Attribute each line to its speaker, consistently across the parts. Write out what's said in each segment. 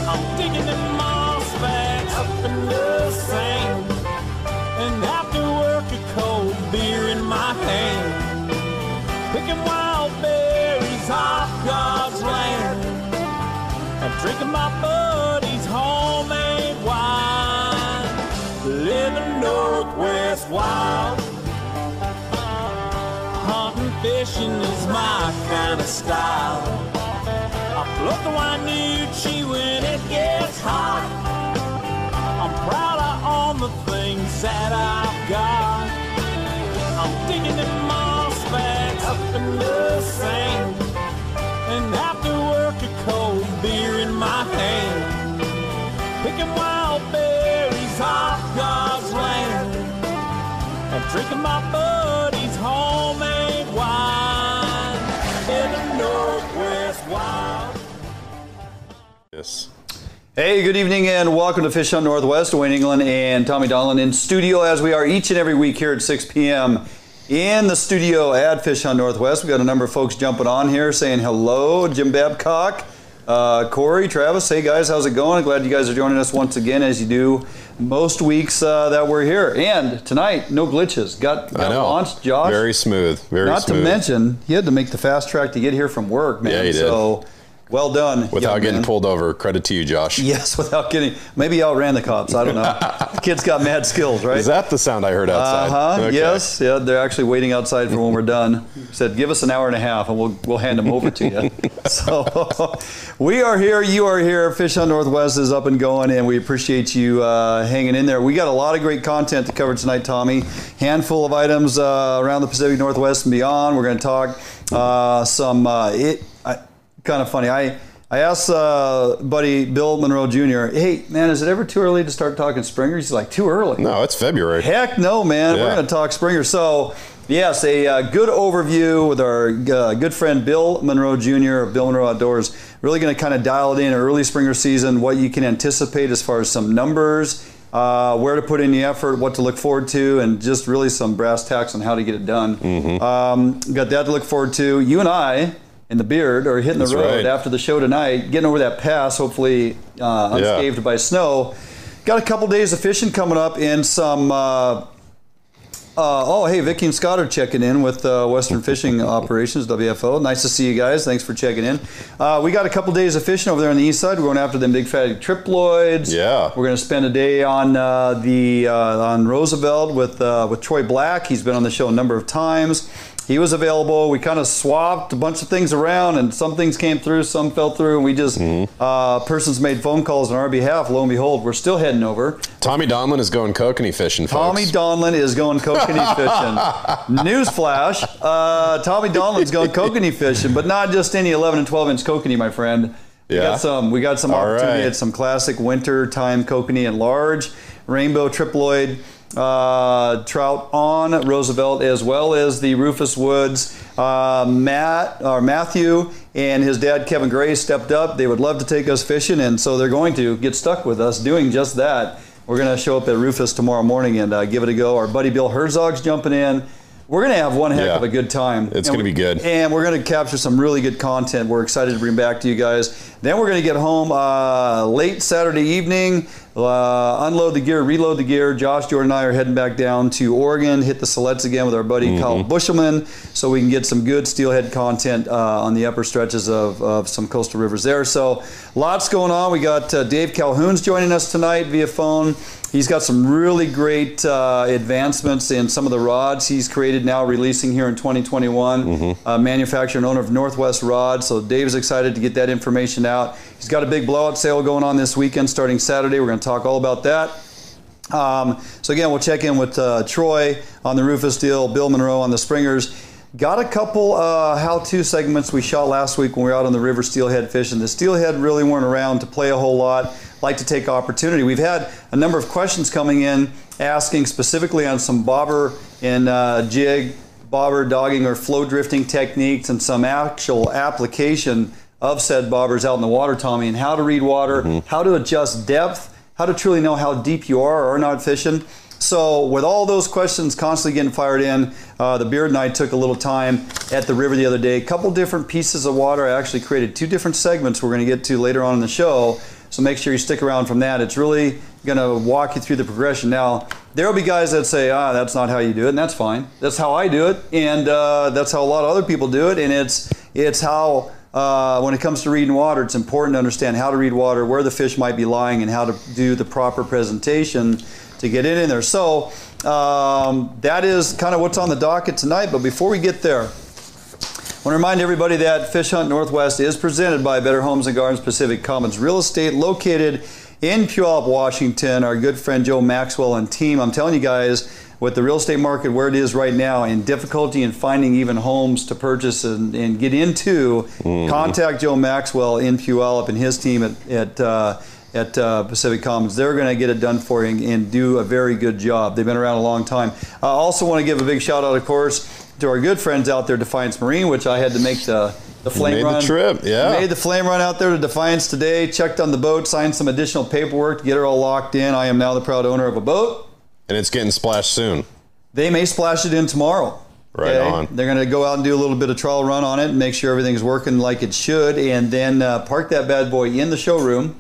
Speaker 1: I'm digging them moss bags up in the sand, and after work a cold beer in my hand, picking wild berries off God's land, and drinking my buddy's homemade wine, living Northwest wild. Hunting, fishing is my kind of style. I float the Wainuchi when it gets hot. I'm proud I own the things that I've got. I'm digging them moss bags up in the sand, and after work a cold beer in my hand, picking wild berries off God's land, and drinking my buddy's homemade wine in the Northwest wild.
Speaker 2: Yes.
Speaker 3: Hey, good evening and welcome to Fish on Northwest. Wayne England and Tommy Donlan in studio as we are each and every week here at 6 p.m. in the studio at Fish on Northwest. We got a number of folks jumping on here saying hello. Jim Babcock, Corey, Travis. Hey guys, how's it going? Glad you guys are joining us once again as you do most weeks that we're here. And tonight, no glitches. Got launched, Josh.
Speaker 2: Very smooth. Very smooth.
Speaker 3: Not to mention, he had to make the fast track to get here from work, man.
Speaker 2: Yeah, he did.
Speaker 3: So, well done.
Speaker 2: Without getting pulled over. Credit to you, Josh.
Speaker 3: Yes, without getting, maybe outran the cops. I don't know. The kid's got mad skills, right?
Speaker 2: Is that the sound I heard outside?
Speaker 3: Okay. Yes. Yeah, they're actually waiting outside for when we're done. Said, give us an hour and a half and we'll hand them over to you. So we are here. You are here. Fish on Northwest is up and going, and we appreciate you hanging in there. We got a lot of great content to cover tonight, Tommy. Handful of items around the Pacific Northwest and beyond. We're going to talk kind of funny. I asked buddy Bill Monroe Jr., hey, man, is it ever too early to start talking Springer? He's like, too early?
Speaker 2: No, it's February.
Speaker 3: Heck no, man. Yeah. We're going to talk Springer. So, yes, a good overview with our good friend Bill Monroe Jr. of Bill Monroe Outdoors. Really going to kind of dial it in early Springer season, what you can anticipate as far as some numbers, where to put in the effort, what to look forward to, and just really some brass tacks on how to get it done. Mm-hmm. Got that to look forward to. You and I, in the beard, or hitting the road after the show tonight, getting over that pass, hopefully unscathed by snow. Got a couple days of fishing coming up in some, hey, Vicky and Scott are checking in with Western Fishing Operations, WFO. Nice to see you guys. Thanks for checking in. We got a couple days of fishing over there on the east side. We're going after them big fatty triploids. Yeah. We're going to spend a day on on Roosevelt with Troy Black. He's been on the show a number of times. He was available. We kind of swapped a bunch of things around, and some things came through, some fell through, and we just, persons made phone calls on our behalf. Lo and behold, we're still heading over.
Speaker 2: Tommy Donlan is going kokanee fishing, folks.
Speaker 3: Tommy Donlan is going kokanee fishing. Newsflash, Tommy Donlan's going kokanee fishing, but not just any 11 and 12-inch kokanee, my friend. We got some opportunity at some classic winter time kokanee and large, rainbow triploid, trout on Roosevelt, as well as the Rufus Woods. Matthew and his dad Kevin Gray stepped up. They would love to take us fishing, and so they're going to get stuck with us doing just that. We're going to show up at Rufus tomorrow morning and give it a go. Our buddy Bill Herzog's jumping in. We're going to have one heck of a good time.
Speaker 2: It's going to be good.
Speaker 3: And we're going to capture some really good content we're excited to bring back to you guys. Then we're going to get home late Saturday evening, unload the gear, reload the gear. Josh, Jordan, and I are heading back down to Oregon, hit the Silettes again with our buddy Kyle Bushelman, so we can get some good steelhead content on the upper stretches of some coastal rivers there. So lots going on. We got Dave Calhoun's joining us tonight via phone. He's got some really great advancements in some of the rods he's created now, releasing here in 2021. Manufacturer and owner of Northwest Rods. So Dave's excited to get that information out. He's got a big blowout sale going on this weekend starting Saturday. We're going to talk all about that. So again, we'll check in with Troy on the Rufus deal, Bill Monroe on the Springers. Got a couple how-to segments we shot last week when we were out on the river steelhead fishing. The steelhead really weren't around to play a whole lot. Like to take opportunity. We've had a number of questions coming in asking specifically on some bobber and jig, bobber-dogging or flow drifting techniques and some actual application of said bobbers out in the water, Tommy, and how to read water, how to adjust depth, how to truly know how deep you are or are not fishing. So with all those questions constantly getting fired in, the Beard and I took a little time at the river the other day. A couple different pieces of water. I actually created two different segments we're going to get to later on in the show So make sure you stick around from that. It's really going to walk you through the progression. Now, there will be guys that say, that's not how you do it, and that's fine. That's how I do it, and that's how a lot of other people do it, and it's how, when it comes to reading water, it's important to understand how to read water, where the fish might be lying, and how to do the proper presentation to get it in there. So that is kind of what's on the docket tonight, but before we get there, I want to remind everybody that Fish Hunt Northwest is presented by Better Homes and Gardens Pacific Commons Real Estate, located in Puyallup, Washington. Our good friend Joe Maxwell and team. I'm telling you guys, with the real estate market where it is right now and difficulty in finding even homes to purchase and get into, contact Joe Maxwell in Puyallup and his team at Pacific Commons. They're going to get it done for you and do a very good job. They've been around a long time. I also want to give a big shout out, of course, to our good friends out there, Defiance Marine, which I had to make the flame run.
Speaker 2: Made the trip, yeah.
Speaker 3: Made the flame run out there to Defiance today, checked on the boat, signed some additional paperwork to get her all locked in. I am now the proud owner of a boat.
Speaker 2: And it's getting splashed soon.
Speaker 3: They may splash it in tomorrow.
Speaker 2: Right on.
Speaker 3: They're going to go out and do a little bit of trial run on it and make sure everything's working like it should, and then park that bad boy in the showroom.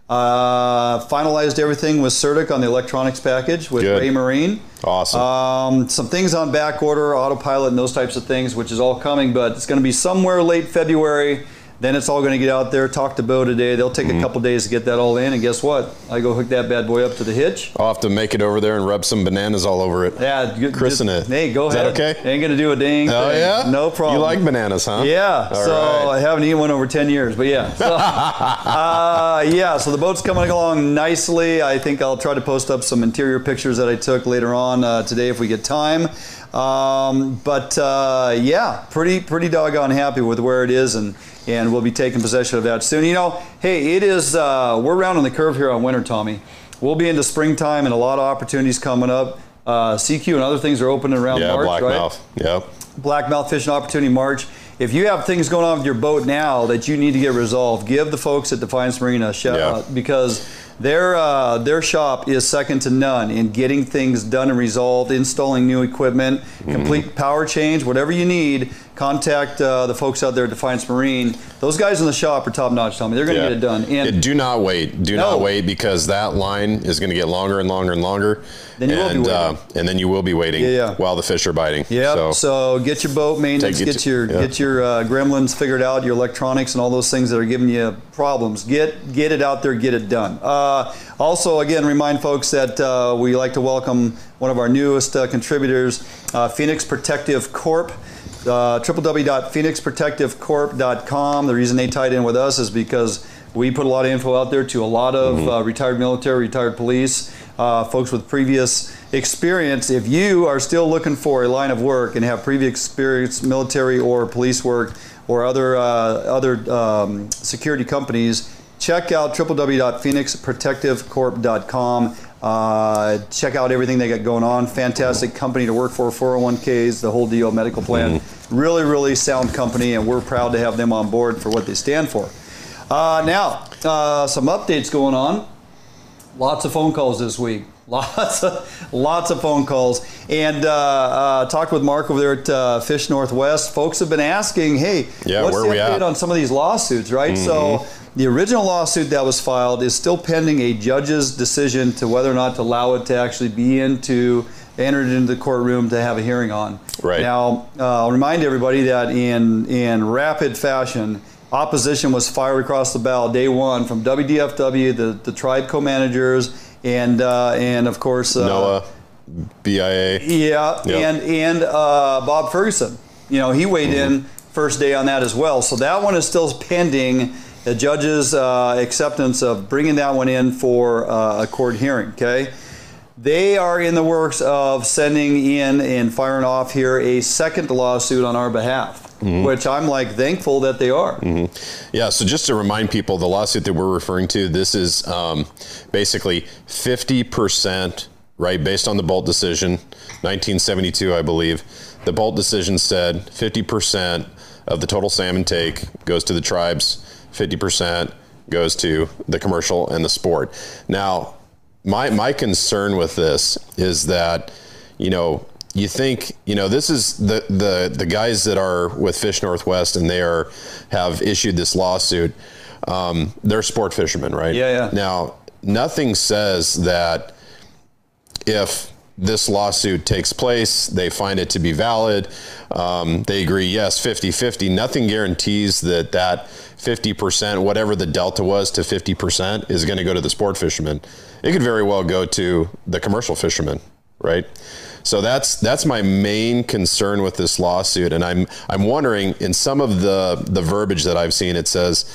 Speaker 3: Finalized everything with Certic on the electronics package with Ray Marine.
Speaker 2: Awesome.
Speaker 3: Some things on back order, autopilot and those types of things, which is all coming, but it's going to be somewhere late February. Then it's all going to get out there. Talk to Bo today. They'll take a couple days to get that all in, and guess what? I go hook that bad boy up to the hitch.
Speaker 2: I'll have to make it over there and rub some bananas all over it.
Speaker 3: Yeah,
Speaker 2: christen it.
Speaker 3: Hey, go ahead.
Speaker 2: Is that okay?
Speaker 3: Ain't going to do a dang thing.
Speaker 2: Oh, yeah?
Speaker 3: No problem.
Speaker 2: You like bananas, huh?
Speaker 3: Yeah.
Speaker 2: All
Speaker 3: so
Speaker 2: right.
Speaker 3: I haven't eaten one over 10 years, but yeah. So, yeah, so the boat's coming along nicely. I think I'll try to post up some interior pictures that I took later on today if we get time. Yeah, pretty doggone happy with where it is, and we'll be taking possession of that soon. You know, hey, it is, we're rounding the curve here on winter, Tommy. We'll be into springtime and a lot of opportunities coming up. CQ and other things are opening around March, right?
Speaker 2: Blackmouth, yep.
Speaker 3: Blackmouth fishing opportunity March. If you have things going on with your boat now that you need to get resolved, give the folks at Defiance Marine a shout out, because their shop is second to none in getting things done and resolved, installing new equipment, complete power change, whatever you need. Contact the folks out there at Defiance Marine. Those guys in the shop are top notch, Tommy. They're going to get it done. And
Speaker 2: do not wait. Do not wait, because that line is going to get longer and longer and longer.
Speaker 3: Then you will be waiting.
Speaker 2: And then you will be waiting while the fish are biting.
Speaker 3: Yeah. So get your boat maintenance, get your gremlins figured out, your electronics and all those things that are giving you problems. Get it out there, get it done. Also, again, remind folks that we like to welcome one of our newest contributors, Phoenix Protective Corp. www.phoenixprotectivecorp.com. The reason they tied in with us is because we put a lot of info out there to a lot of retired military, retired police, folks with previous experience. If you are still looking for a line of work and have previous experience, military or police work or other security companies, check out www.phoenixprotectivecorp.com. Check out everything they got going on. Fantastic company to work for, 401ks, the whole deal, medical plan. Really, really sound company, and we're proud to have them on board for what they stand for. Now, some updates going on. Lots of phone calls this week. Lots of phone calls. And talked with Mark over there at Fish Northwest. Folks have been asking, hey, what's the update on some of these lawsuits, right? So the original lawsuit that was filed is still pending a judge's decision to whether or not to allow it to actually be entered into the courtroom to have a hearing on. Right. Now, I'll remind everybody that in rapid fashion, opposition was fired across the bow day one from WDFW, the tribe co-managers, and of course NOAA,
Speaker 2: BIA.
Speaker 3: Yeah, and Bob Ferguson. You know, he weighed in first day on that as well. So that one is still pending the judge's acceptance of bringing that one in for a court hearing, okay? They are in the works of sending in and firing off here a second lawsuit on our behalf, which I'm like thankful that they are.
Speaker 2: Yeah, so just to remind people, the lawsuit that we're referring to, this is basically 50%, right, based on the Bolt decision, 1972, I believe. The Bolt decision said 50% of the total salmon take goes to the tribes, 50% goes to the commercial and the sport. Now, my concern with this is that, you know, you think, you know, this is the guys that are with Fish Northwest and they have issued this lawsuit they're sport fishermen, right?
Speaker 3: Yeah.
Speaker 2: Now, nothing says that if this lawsuit takes place, they find it to be valid, they agree, yes, 50-50, nothing guarantees that 50%, whatever the delta was to 50%, is going to go to the sport fishermen. It could very well go to the commercial fishermen, right? So that's my main concern with this lawsuit. And I'm wondering, in some of the verbiage that I've seen, it says,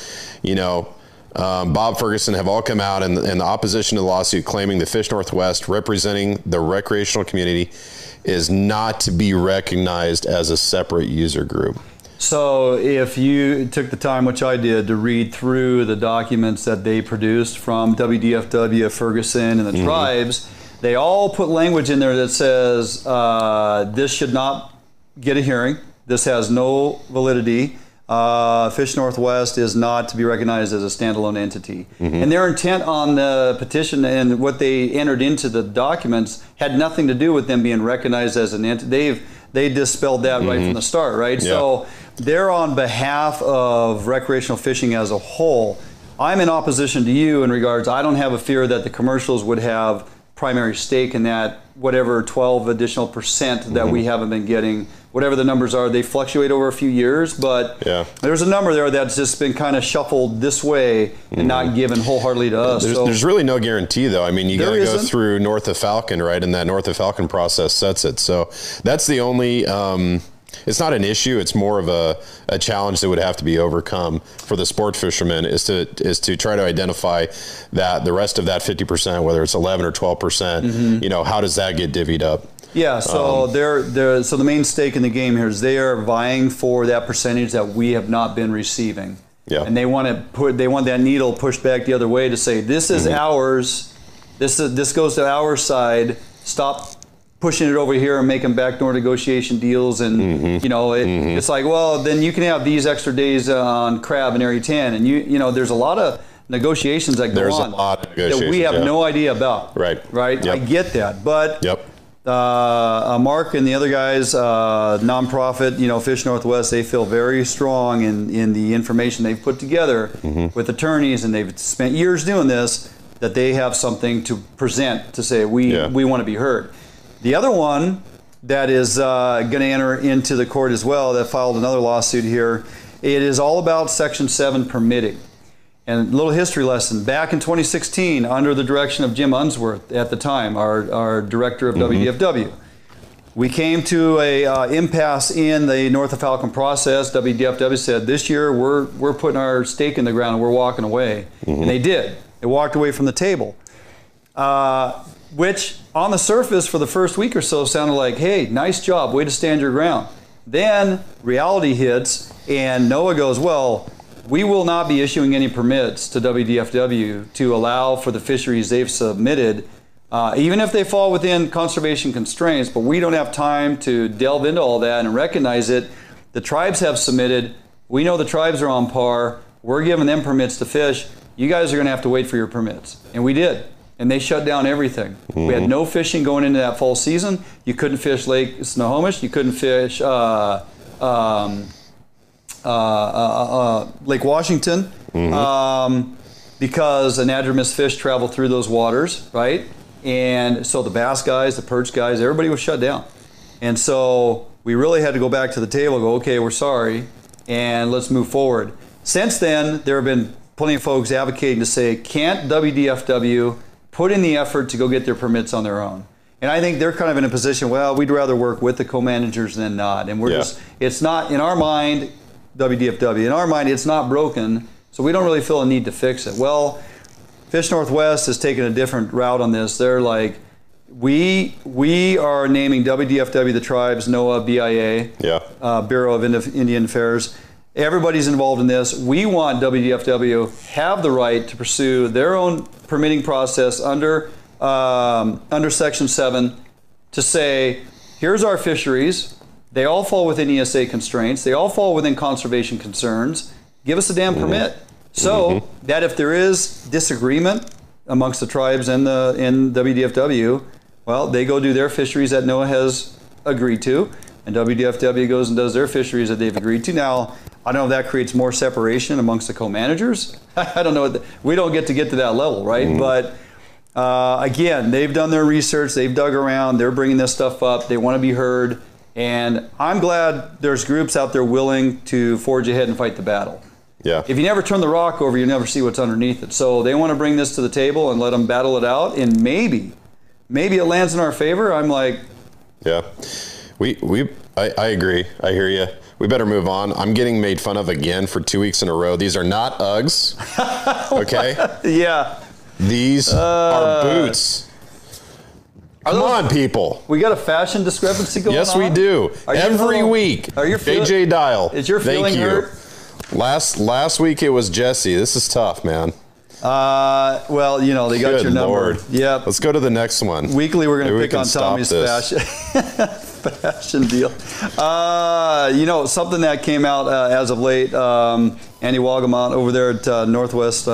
Speaker 2: Bob Ferguson have all come out in the opposition to the lawsuit, claiming the Fish Northwest, representing the recreational community, is not to be recognized as a separate user group.
Speaker 3: So if you took the time, which I did, to read through the documents that they produced from WDFW, Ferguson, and the tribes, they all put language in there that says this should not get a hearing. This has no validity. Fish Northwest is not to be recognized as a standalone entity. And their intent on the petition and what they entered into the documents had nothing to do with them being recognized as an entity. They dispelled that right from the start, right? Yeah. So they're on behalf of recreational fishing as a whole. I'm in opposition to you in regards, I don't have a fear that the commercials would have primary stake in that, whatever 12 additional percent that we haven't been getting, whatever the numbers are. They fluctuate over a few years, but there's a number there that's just been kind of shuffled this way and not given wholeheartedly to us.
Speaker 2: There's really no guarantee, though. I mean, you got to go through North of Falcon, right? And that North of Falcon process sets it. So that's the only... it's not an issue. It's more of a challenge that would have to be overcome for the sport fishermen, is to try to identify that the rest of that 50%, whether it's 11 or 12%, how does that get divvied up? Yeah, so
Speaker 3: so the main stake in the game here is they are vying for that percentage that we have not been receiving.
Speaker 2: Yeah.
Speaker 3: And they want that needle pushed back the other way to say, this is ours. This goes to our side. Stop pushing it over here and making backdoor negotiation deals, and it's like, well, then you can have these extra days on crab and area 10, and there's a lot of negotiations that go on that we have no idea about. Right. Yep. I get that, but Mark and the other guys, nonprofit, Fish Northwest, they feel very strong in the information they've put together with attorneys, and they've spent years doing this, that they have something to present to say we want to be heard. The other one that is going to enter into the court as well, that filed another lawsuit here, it is all about Section 7 permitting. And a little history lesson. Back in 2016, under the direction of Jim Unsworth at the time, our director of WDFW, we came to a impasse in the North of Falcon process. WDFW said, this year we're putting our stake in the ground and we're walking away. And they did. They walked away from the table. Which on the surface for the first week or so sounded like, hey, nice job, way to stand your ground. Then reality hits and NOAA goes, well, we will not be issuing any permits to WDFW to allow for the fisheries they've submitted, even if they fall within conservation constraints, but we don't have time to delve into all that and recognize it. The tribes have submitted. We know the tribes are on par. We're giving them permits to fish. You guys are going to have to wait for your permits. And we did. And they shut down everything. We had no fishing going into that fall season. You couldn't fish Lake Snohomish. You couldn't fish Lake Washington because anadromous fish travel through those waters, right? And so the bass guys, the perch guys, everybody was shut down. And so we really had to go back to the table and go, okay, we're sorry, and let's move forward. Since then, there have been plenty of folks advocating to say, can't WDFW put in the effort to go get their permits on their own? And I think they're kind of in a position, well, we'd rather work with the co-managers than not. And we're just, it's not, in our mind, WDFW, in our mind, it's not broken, so we don't really feel a need to fix it. Well, Fish Northwest has taken a different route on this. They're like, we are naming WDFW, the tribes, NOAA, BIA, Bureau of Indian Affairs. Everybody's involved in this. We want WDFW have the right to pursue their own permitting process under Section 7 to say, here's our fisheries. They all fall within ESA constraints. They all fall within conservation concerns. Give us a damn permit. So that if there is disagreement amongst the tribes and WDFW, well, they go do their fisheries that NOAA has agreed to, and WDFW goes and does their fisheries that they've agreed to. Now, I don't know if that creates more separation amongst the co-managers. I don't know. We don't get to that level, right? But again, they've done their research. They've dug around. They're bringing this stuff up. They want to be heard. And I'm glad there's groups out there willing to forge ahead and fight the battle.
Speaker 2: Yeah.
Speaker 3: If you never turn the rock over, you never see what's underneath it. So they want to bring this to the table and let them battle it out. And maybe it lands in our favor. I'm like,
Speaker 2: yeah, I agree. I hear you. We better move on. I'm getting made fun of again for 2 weeks in a row. These are not Uggs. Okay.
Speaker 3: Yeah.
Speaker 2: These are boots. Come on, people.
Speaker 3: We got a fashion discrepancy going on?
Speaker 2: Yes, we do. Every week.
Speaker 3: Are you
Speaker 2: AJ Dial.
Speaker 3: Is your feeling hurt?
Speaker 2: Last week it was Jesse. This is tough, man.
Speaker 3: Well, you know, they got your number.
Speaker 2: Lord.
Speaker 3: Yep.
Speaker 2: Let's go to the next one.
Speaker 3: Weekly, we're going to pick on Tommy's fashion deal. You know, something that came out as of late, Andy Wagamont over there at Northwest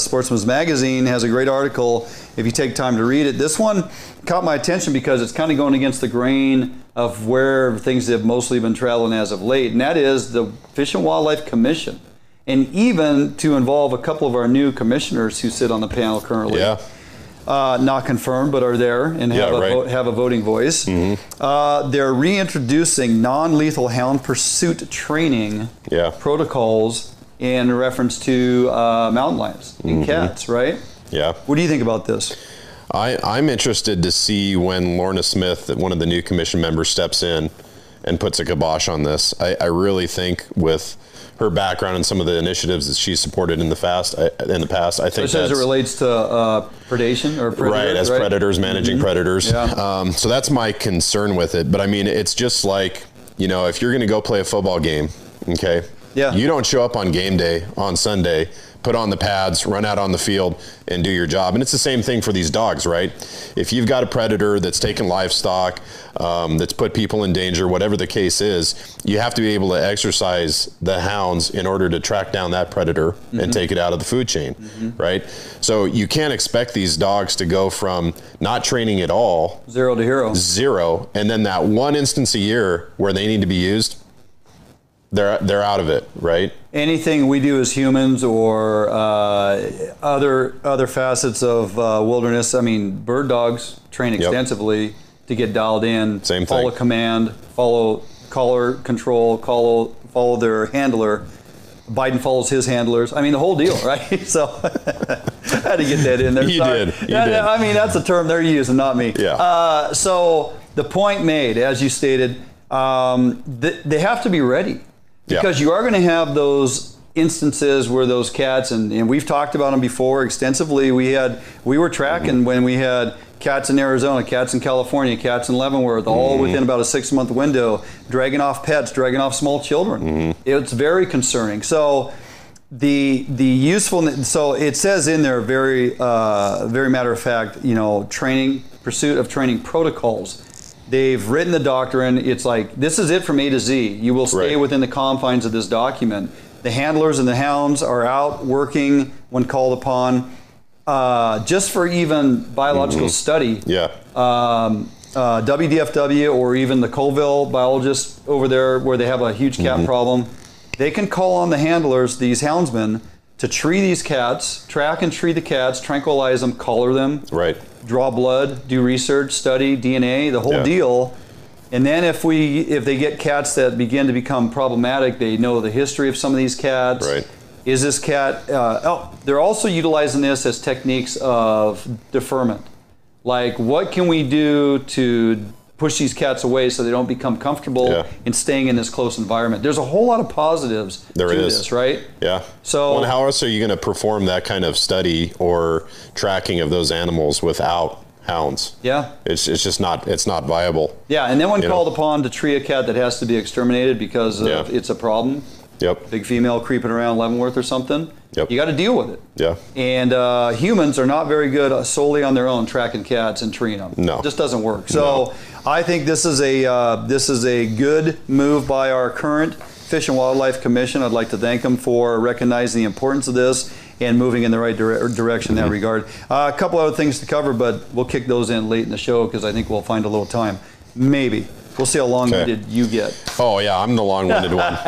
Speaker 3: Sportsman's Magazine has a great article if you take time to read it. This one caught my attention because it's kind of going against the grain of where things have mostly been traveling as of late, and that is the Fish and Wildlife Commission. And even to involve a couple of our new commissioners who sit on the panel currently.
Speaker 2: Yeah.
Speaker 3: Not confirmed, but are there and have a voting voice. They're reintroducing non-lethal hound pursuit training protocols in reference to mountain lions and cats, right?
Speaker 2: Yeah.
Speaker 3: What do you think about this?
Speaker 2: I'm interested to see when Lorna Smith, one of the new commission members, steps in and puts a kibosh on this. I really think with her background and some of the initiatives that she's supported in the past, I think
Speaker 3: as it relates to predation or predators,
Speaker 2: right, as predators, managing predators.
Speaker 3: Yeah.
Speaker 2: So that's my concern with it. But I mean, it's just like, you know, if you're going to go play a football game, okay, you don't show up on game day on Sunday, put on the pads, run out on the field, and do your job. And it's the same thing for these dogs, right? If you've got a predator that's taken livestock, that's put people in danger, whatever the case is, you have to be able to exercise the hounds in order to track down that predator and take it out of the food chain, right? So you can't expect these dogs to go from not training at all,
Speaker 3: zero to hero,
Speaker 2: and then that one instance a year where they need to be used, they're out of it, right?
Speaker 3: Anything we do as humans or other facets of wilderness, I mean, bird dogs train extensively to get dialed in, follow command, follow collar control, follow their handler. Biden follows his handlers. I mean, the whole deal, right? So I had to get that in there.
Speaker 2: You did.
Speaker 3: I mean, that's a term they're using, not me.
Speaker 2: Yeah.
Speaker 3: So the point made, as you stated, they have to be ready. Because you are going to have those instances where those cats, and we've talked about them before extensively. We were tracking when we had cats in Arizona, cats in California, cats in Leavenworth, all within about a 6-month window, dragging off pets, dragging off small children. It's very concerning. So the usefulness. So it says in there very matter of fact, you know, pursuit of training protocols. They've written the doctrine. It's like, this is it from A to Z. You will stay within the confines of this document. The handlers and the hounds are out working when called upon, just for even biological study. WDFW or even the Colville biologists over there where they have a huge cat problem, they can call on the handlers, these houndsmen, to tree these cats, track and tree the cats, tranquilize them, collar them. Draw blood, do research, study DNA, the whole deal. And then if they get cats that begin to become problematic, they know the history of some of these cats. Is this cat, they're also utilizing this as techniques of deferment. Like, what can we do to push these cats away so they don't become comfortable in staying in this close environment? There's a whole lot of positives to this, right? So,
Speaker 2: well, how else are you going to perform that kind of study or tracking of those animals without hounds? It's just not, it's not viable.
Speaker 3: And then when called upon to tree a cat that has to be exterminated because of it's a problem, big female creeping around Leavenworth or something, you got to deal with it. And humans are not very good solely on their own tracking cats and treeing them. It just doesn't work. So I think this is a good move by our current Fish and Wildlife Commission. I'd like to thank them for recognizing the importance of this and moving in the right direction in that regard. A couple other things to cover, but we'll kick those in late in the show because I think we'll find a little time. Maybe. We'll see how long-winded you get.
Speaker 2: Oh, yeah, I'm the long-winded one.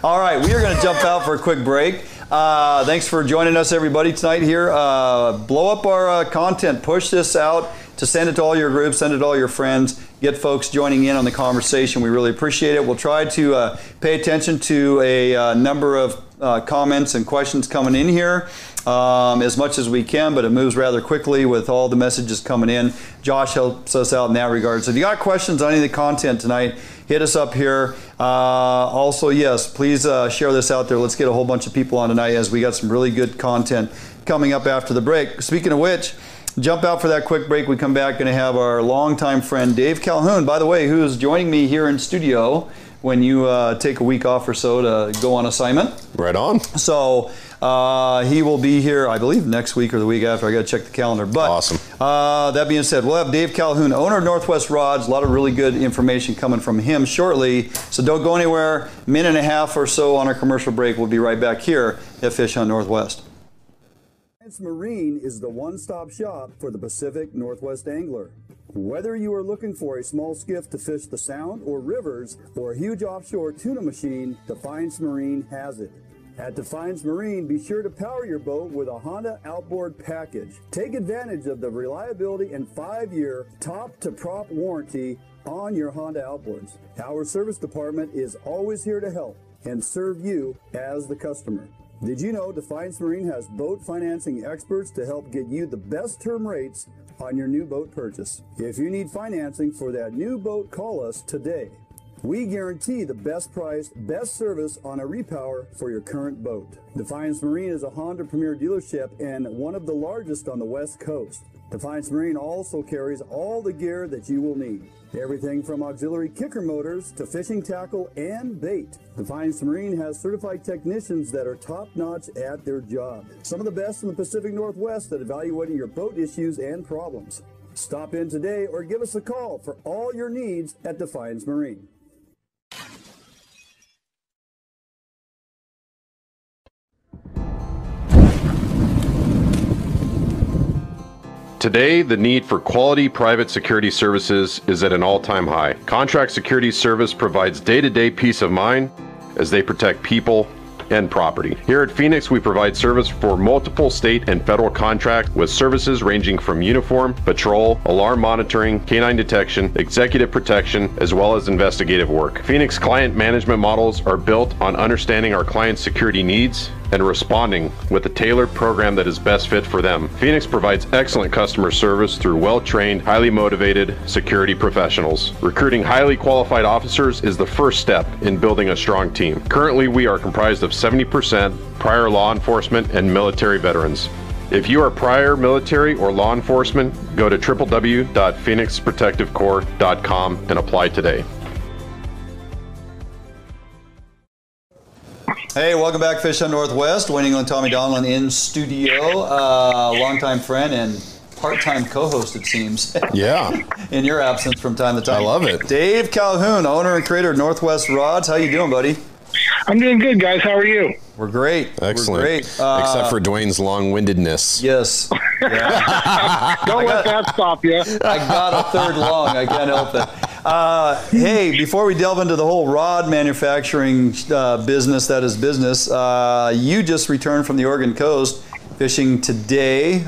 Speaker 3: All right, we are going to jump out for a quick break. Thanks for joining us, everybody, tonight here. Blow up our content. Push this out to send it to all your groups, send it to all your friends, get folks joining in on the conversation. We really appreciate it. We'll try to pay attention to a number of comments and questions coming in here as much as we can, but it moves rather quickly with all the messages coming in. Josh helps us out in that regard. So if you got questions on any of the content tonight, hit us up here. Also, yes, please share this out there. Let's get a whole bunch of people on tonight, as we got some really good content coming up after the break. Speaking of which, jump out for that quick break. We come back, going to have our longtime friend Dave Calhoun, by the way, who is joining me here in studio when you take a week off or so to go on assignment.
Speaker 2: Right on.
Speaker 3: So he will be here, I believe, next week or the week after. I got to check the calendar. But
Speaker 2: awesome.
Speaker 3: That being said, we'll have Dave Calhoun, owner of Northwest Rods. A lot of really good information coming from him shortly. So don't go anywhere. Minute and a half or so on our commercial break. We'll be right back here at Fish Hunt Northwest.
Speaker 4: Defiance Marine is the one-stop shop for the Pacific Northwest angler. Whether you are looking for a small skiff to fish the Sound or rivers, or a huge offshore tuna machine, Defiance Marine has it. At Defiance Marine, be sure to power your boat with a Honda outboard package. Take advantage of the reliability and 5-year top-to-prop warranty on your Honda outboards. Our service department is always here to help and serve you as the customer. Did you know Defiance Marine has boat financing experts to help get you the best term rates on your new boat purchase? If you need financing for that new boat, call us today. We guarantee the best price, best service on a repower for your current boat. Defiance Marine is a Honda Premier dealership and one of the largest on the West Coast. Defiance Marine also carries all the gear that you will need. Everything from auxiliary kicker motors to fishing tackle and bait. Defiance Marine has certified technicians that are top-notch at their job. Some of the best in the Pacific Northwest at evaluating your boat issues and problems. Stop in today or give us a call for all your needs at Defiance Marine.
Speaker 2: Today, the need for quality private security services is at an all-time high. Contract Security Service provides day-to-day peace of mind as they protect people and property. Here at Phoenix, we provide service for multiple state and federal contracts with services ranging from uniform, patrol, alarm monitoring, canine detection, executive protection, as well as investigative work. Phoenix client management models are built on understanding our clients' security needs and responding with a tailored program that is best fit for them. Phoenix provides excellent customer service through well-trained, highly motivated security professionals. Recruiting highly qualified officers is the first step in building a strong team. Currently, we are comprised of 70% prior law enforcement and military veterans. If you are prior military or law enforcement, go to www.phoenixprotectivecorps.com and apply today.
Speaker 3: Hey, welcome back, Fish Hunt Northwest. Wayne England, Tommy Donlin in studio. Longtime friend and part-time co-host, it seems.
Speaker 2: Yeah.
Speaker 3: In your absence from time to time.
Speaker 2: I love it.
Speaker 3: Dave Calhoun, owner and creator of Northwest Rods. How you doing, buddy?
Speaker 5: I'm doing good, guys. How are you?
Speaker 3: We're great.
Speaker 2: Excellent.
Speaker 3: We're great.
Speaker 2: Except for Dwayne's long-windedness.
Speaker 3: Yes. Yeah.
Speaker 5: Don't let that stop you.
Speaker 3: I got a third long. I can't help it. Hey, before we delve into the whole rod manufacturing business that is business, you just returned from the Oregon coast fishing today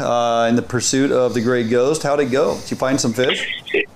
Speaker 3: in the pursuit of the Great Ghost. How'd it go? Did you find some fish?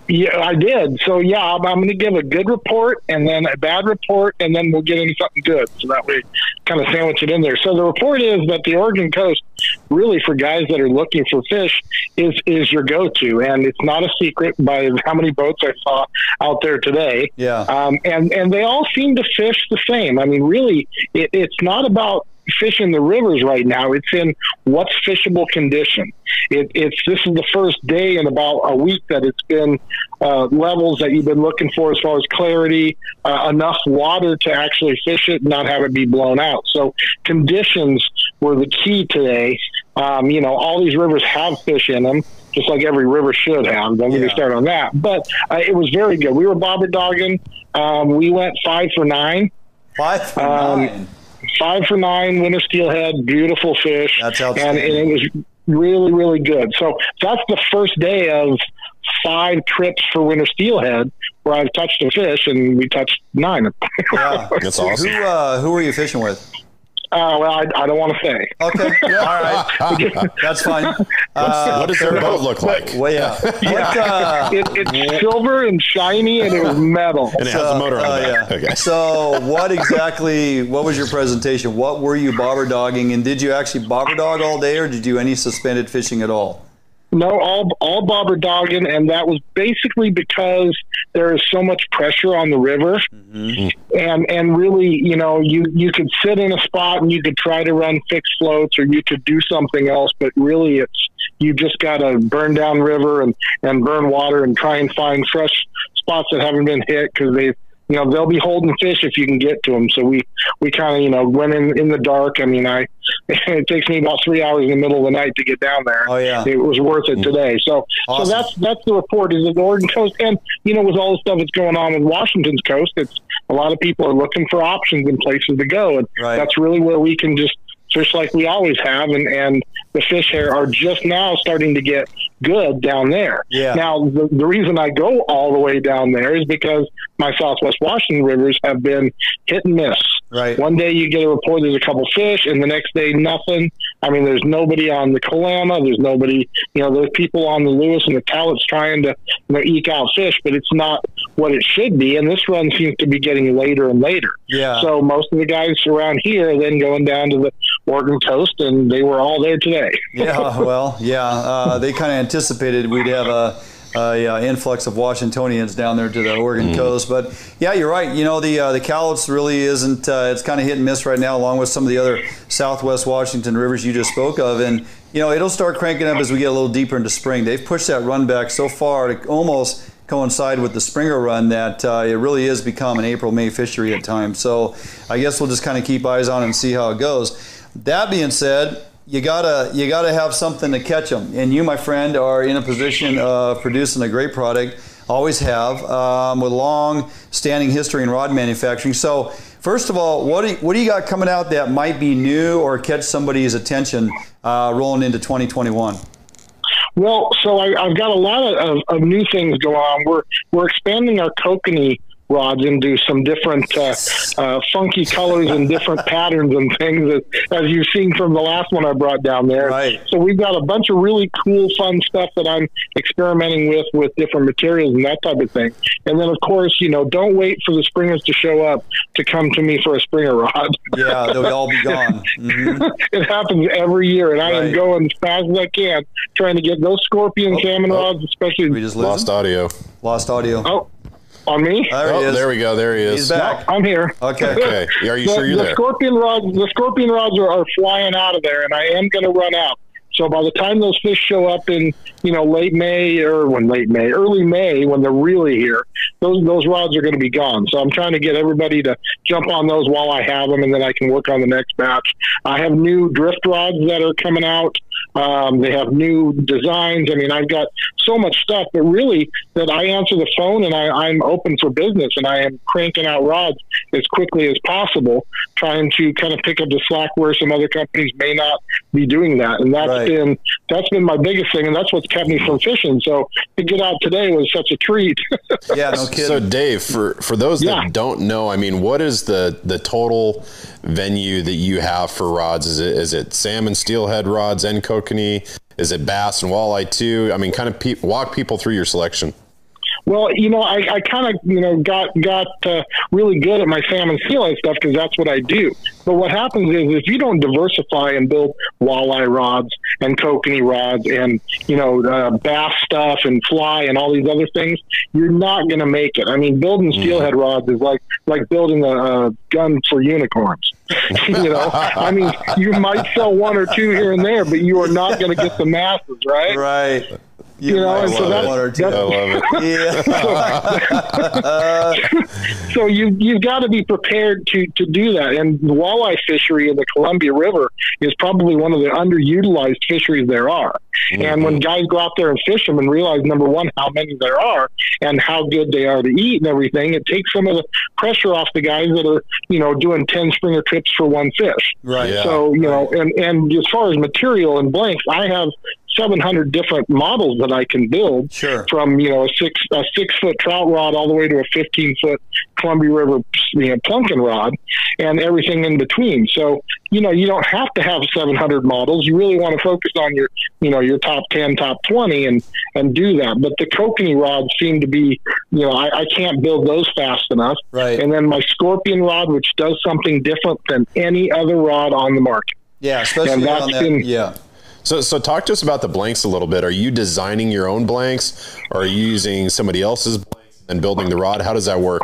Speaker 5: Yeah, I did. So, yeah, I'm going to give a good report and then a bad report, and then we'll get into something good. So that way kind of sandwich it in there. So the report is that the Oregon coast, really for guys that are looking for fish, is your go-to. And it's not a secret by how many boats I saw out there today.
Speaker 3: Yeah.
Speaker 5: And they all seem to fish the same. I mean, really, it's not about fishing the rivers right now. It's in what's fishable condition. This is the first day in about a week that it's been levels that you've been looking for as far as clarity, enough water to actually fish it and not have it be blown out. So conditions were the key today. All these rivers have fish in them, just like every river should have. Don't get me started on that. But it was very good. We were Bobber-Doggin. We went 5 for 9.
Speaker 3: 5 for 9.
Speaker 5: 5 for 9, winter steelhead, beautiful fish.
Speaker 3: That's outstanding.
Speaker 5: And it was really, really good. So that's the first day of 5 trips for winter steelhead. where I've touched a fish, and we touched 9.
Speaker 3: Yeah.
Speaker 2: That's awesome.
Speaker 3: Who were you fishing with?
Speaker 5: Well, I don't want to say.
Speaker 3: Okay. All right. That's fine.
Speaker 2: What does their boat look like?
Speaker 3: Well, yeah.
Speaker 5: It's silver and shiny, and it was metal.
Speaker 2: And it has a motor on the back.
Speaker 3: Yeah.
Speaker 2: Okay.
Speaker 3: So what was your presentation? What were you bobber-dogging, and did you actually bobber-dog all day, or did you do any suspended fishing at all?
Speaker 5: No, all bobber-dogging, and that was basically because there is so much pressure on the river, and really, you know, you could sit in a spot and you could try to run fixed floats, or you could do something else, but really you just got to burn down river and burn water and try and find fresh spots that haven't been hit, because they'll be holding fish if you can get to them. So we kind of, you know, went in the dark. I mean, it takes me about 3 hours in the middle of the night to get down there.
Speaker 3: Oh yeah.
Speaker 5: It was worth it today. So,
Speaker 3: awesome.
Speaker 5: So that's the report, is the Oregon coast. And, you know, with all the stuff that's going on with Washington's coast, it's a lot of people are looking for options and places to go. And that's really where we can just fish like we always have. And the fish here are just now starting to get good down there.
Speaker 3: Yeah.
Speaker 5: Now, the reason I go all the way down there is because my Southwest Washington rivers have been hit and miss.
Speaker 3: Right.
Speaker 5: One day you get a report there's a couple fish, and the next day nothing. I mean, there's nobody on the Kalama. There's nobody, you know, there's people on the Lewis and the Cowlitz trying to, you know, eke out fish, but it's not what it should be. And this run seems to be getting later and later.
Speaker 3: Yeah.
Speaker 5: So most of the guys around here are then going down to the Oregon coast, and they were all there today.
Speaker 3: Yeah. Well, yeah. They kind of anticipated we'd have a influx of Washingtonians down there to the Oregon coast, but yeah, you're right. You know, the Cowlitz really isn't. It's kind of hit and miss right now, along with some of the other Southwest Washington rivers you just spoke of, and you know, it'll start cranking up as we get a little deeper into spring. They've pushed that run back so far to almost coincide with the Springer run that it really is become an April-May fishery at times. So I guess we'll just kind of keep eyes on it and see how it goes. That being said, you gotta have something to catch them, and you, my friend, are in a position of producing a great product. Always have, with long-standing history in rod manufacturing. So, first of all, what do you got coming out that might be new or catch somebody's attention rolling into 2021?
Speaker 5: Well, so I've got a lot of new things going on. We're expanding our Kokanee rods into some different funky colors and different patterns and things, as you've seen from the last one I brought down there.
Speaker 3: Right.
Speaker 5: So we've got a bunch of really cool, fun stuff that I'm experimenting with different materials and that type of thing. And then, of course, you know, don't wait for the springers to show up to come to me for a Springer rod.
Speaker 3: Yeah, they'll all be gone.
Speaker 5: It happens every year, and I am going as fast as I can trying to get those scorpion salmon rods, especially.
Speaker 3: We just
Speaker 2: lost audio.
Speaker 3: Lost audio.
Speaker 5: Oh. On me?
Speaker 3: There he is.
Speaker 2: There we go. There he is.
Speaker 3: He's back.
Speaker 5: I'm here.
Speaker 3: Okay.
Speaker 2: Okay. Are you sure you're there?
Speaker 5: The scorpion rods are flying out of there, and I am going to run out. So by the time those fish show up in, you know, early May, when they're really here, those rods are going to be gone. So I'm trying to get everybody to jump on those while I have them, and then I can work on the next batch. I have new drift rods that are coming out. They have new designs. I mean, I've got so much stuff, but really that I answer the phone and I'm open for business, and I am cranking out rods as quickly as possible, trying to kind of pick up the slack where some other companies may not be doing that. And that's been my biggest thing, and that's what's kept me from fishing. So to get out today was such a treat.
Speaker 3: Yeah, no kidding.
Speaker 2: So Dave, for those that don't know, I mean, what is the total venue that you have for rods? Is it salmon, steelhead rods, and kokanee? Is it bass and walleye too? I mean, kind of walk people through your selection.
Speaker 5: Well, you know, I kind of, you know, got really good at my salmon steelhead stuff because that's what I do. But what happens is if you don't diversify and build walleye rods and kokanee rods and, you know, bass stuff and fly and all these other things, you're not going to make it. I mean, building steelhead rods is like building a gun for unicorns. You know, I mean, you might sell one or two here and there, but you are not going to get the masses, right?
Speaker 3: Right.
Speaker 5: You know, and so
Speaker 2: I love it.
Speaker 5: Yeah. So you've got to be prepared to do that. And the walleye fishery in the Columbia River is probably one of the underutilized fisheries there are. Mm-hmm. And when guys go out there and fish them and realize, number one, how many there are and how good they are to eat and everything, it takes some of the pressure off the guys that are, you know, doing 10 Springer trips for one fish.
Speaker 3: Right.
Speaker 5: So, you know, and as far as material and blanks, I have 700 different models that I can build.
Speaker 3: Sure.
Speaker 5: From, you know, a 6-foot trout rod all the way to a 15-foot Columbia River, you know, plunkin rod, and everything in between. So, you know, you don't have to have 700 models. You really want to focus on your, you know, your top 10, top 20 and do that. But the Kokanee rods seem to be, you know, I can't build those fast enough.
Speaker 3: Right.
Speaker 5: And then my Scorpion rod, which does something different than any other rod on the market.
Speaker 3: Yeah, especially on that. Yeah.
Speaker 2: So talk to us about the blanks a little bit. Are you designing your own blanks, or are you using somebody else's blanks and building the rod? How does that work?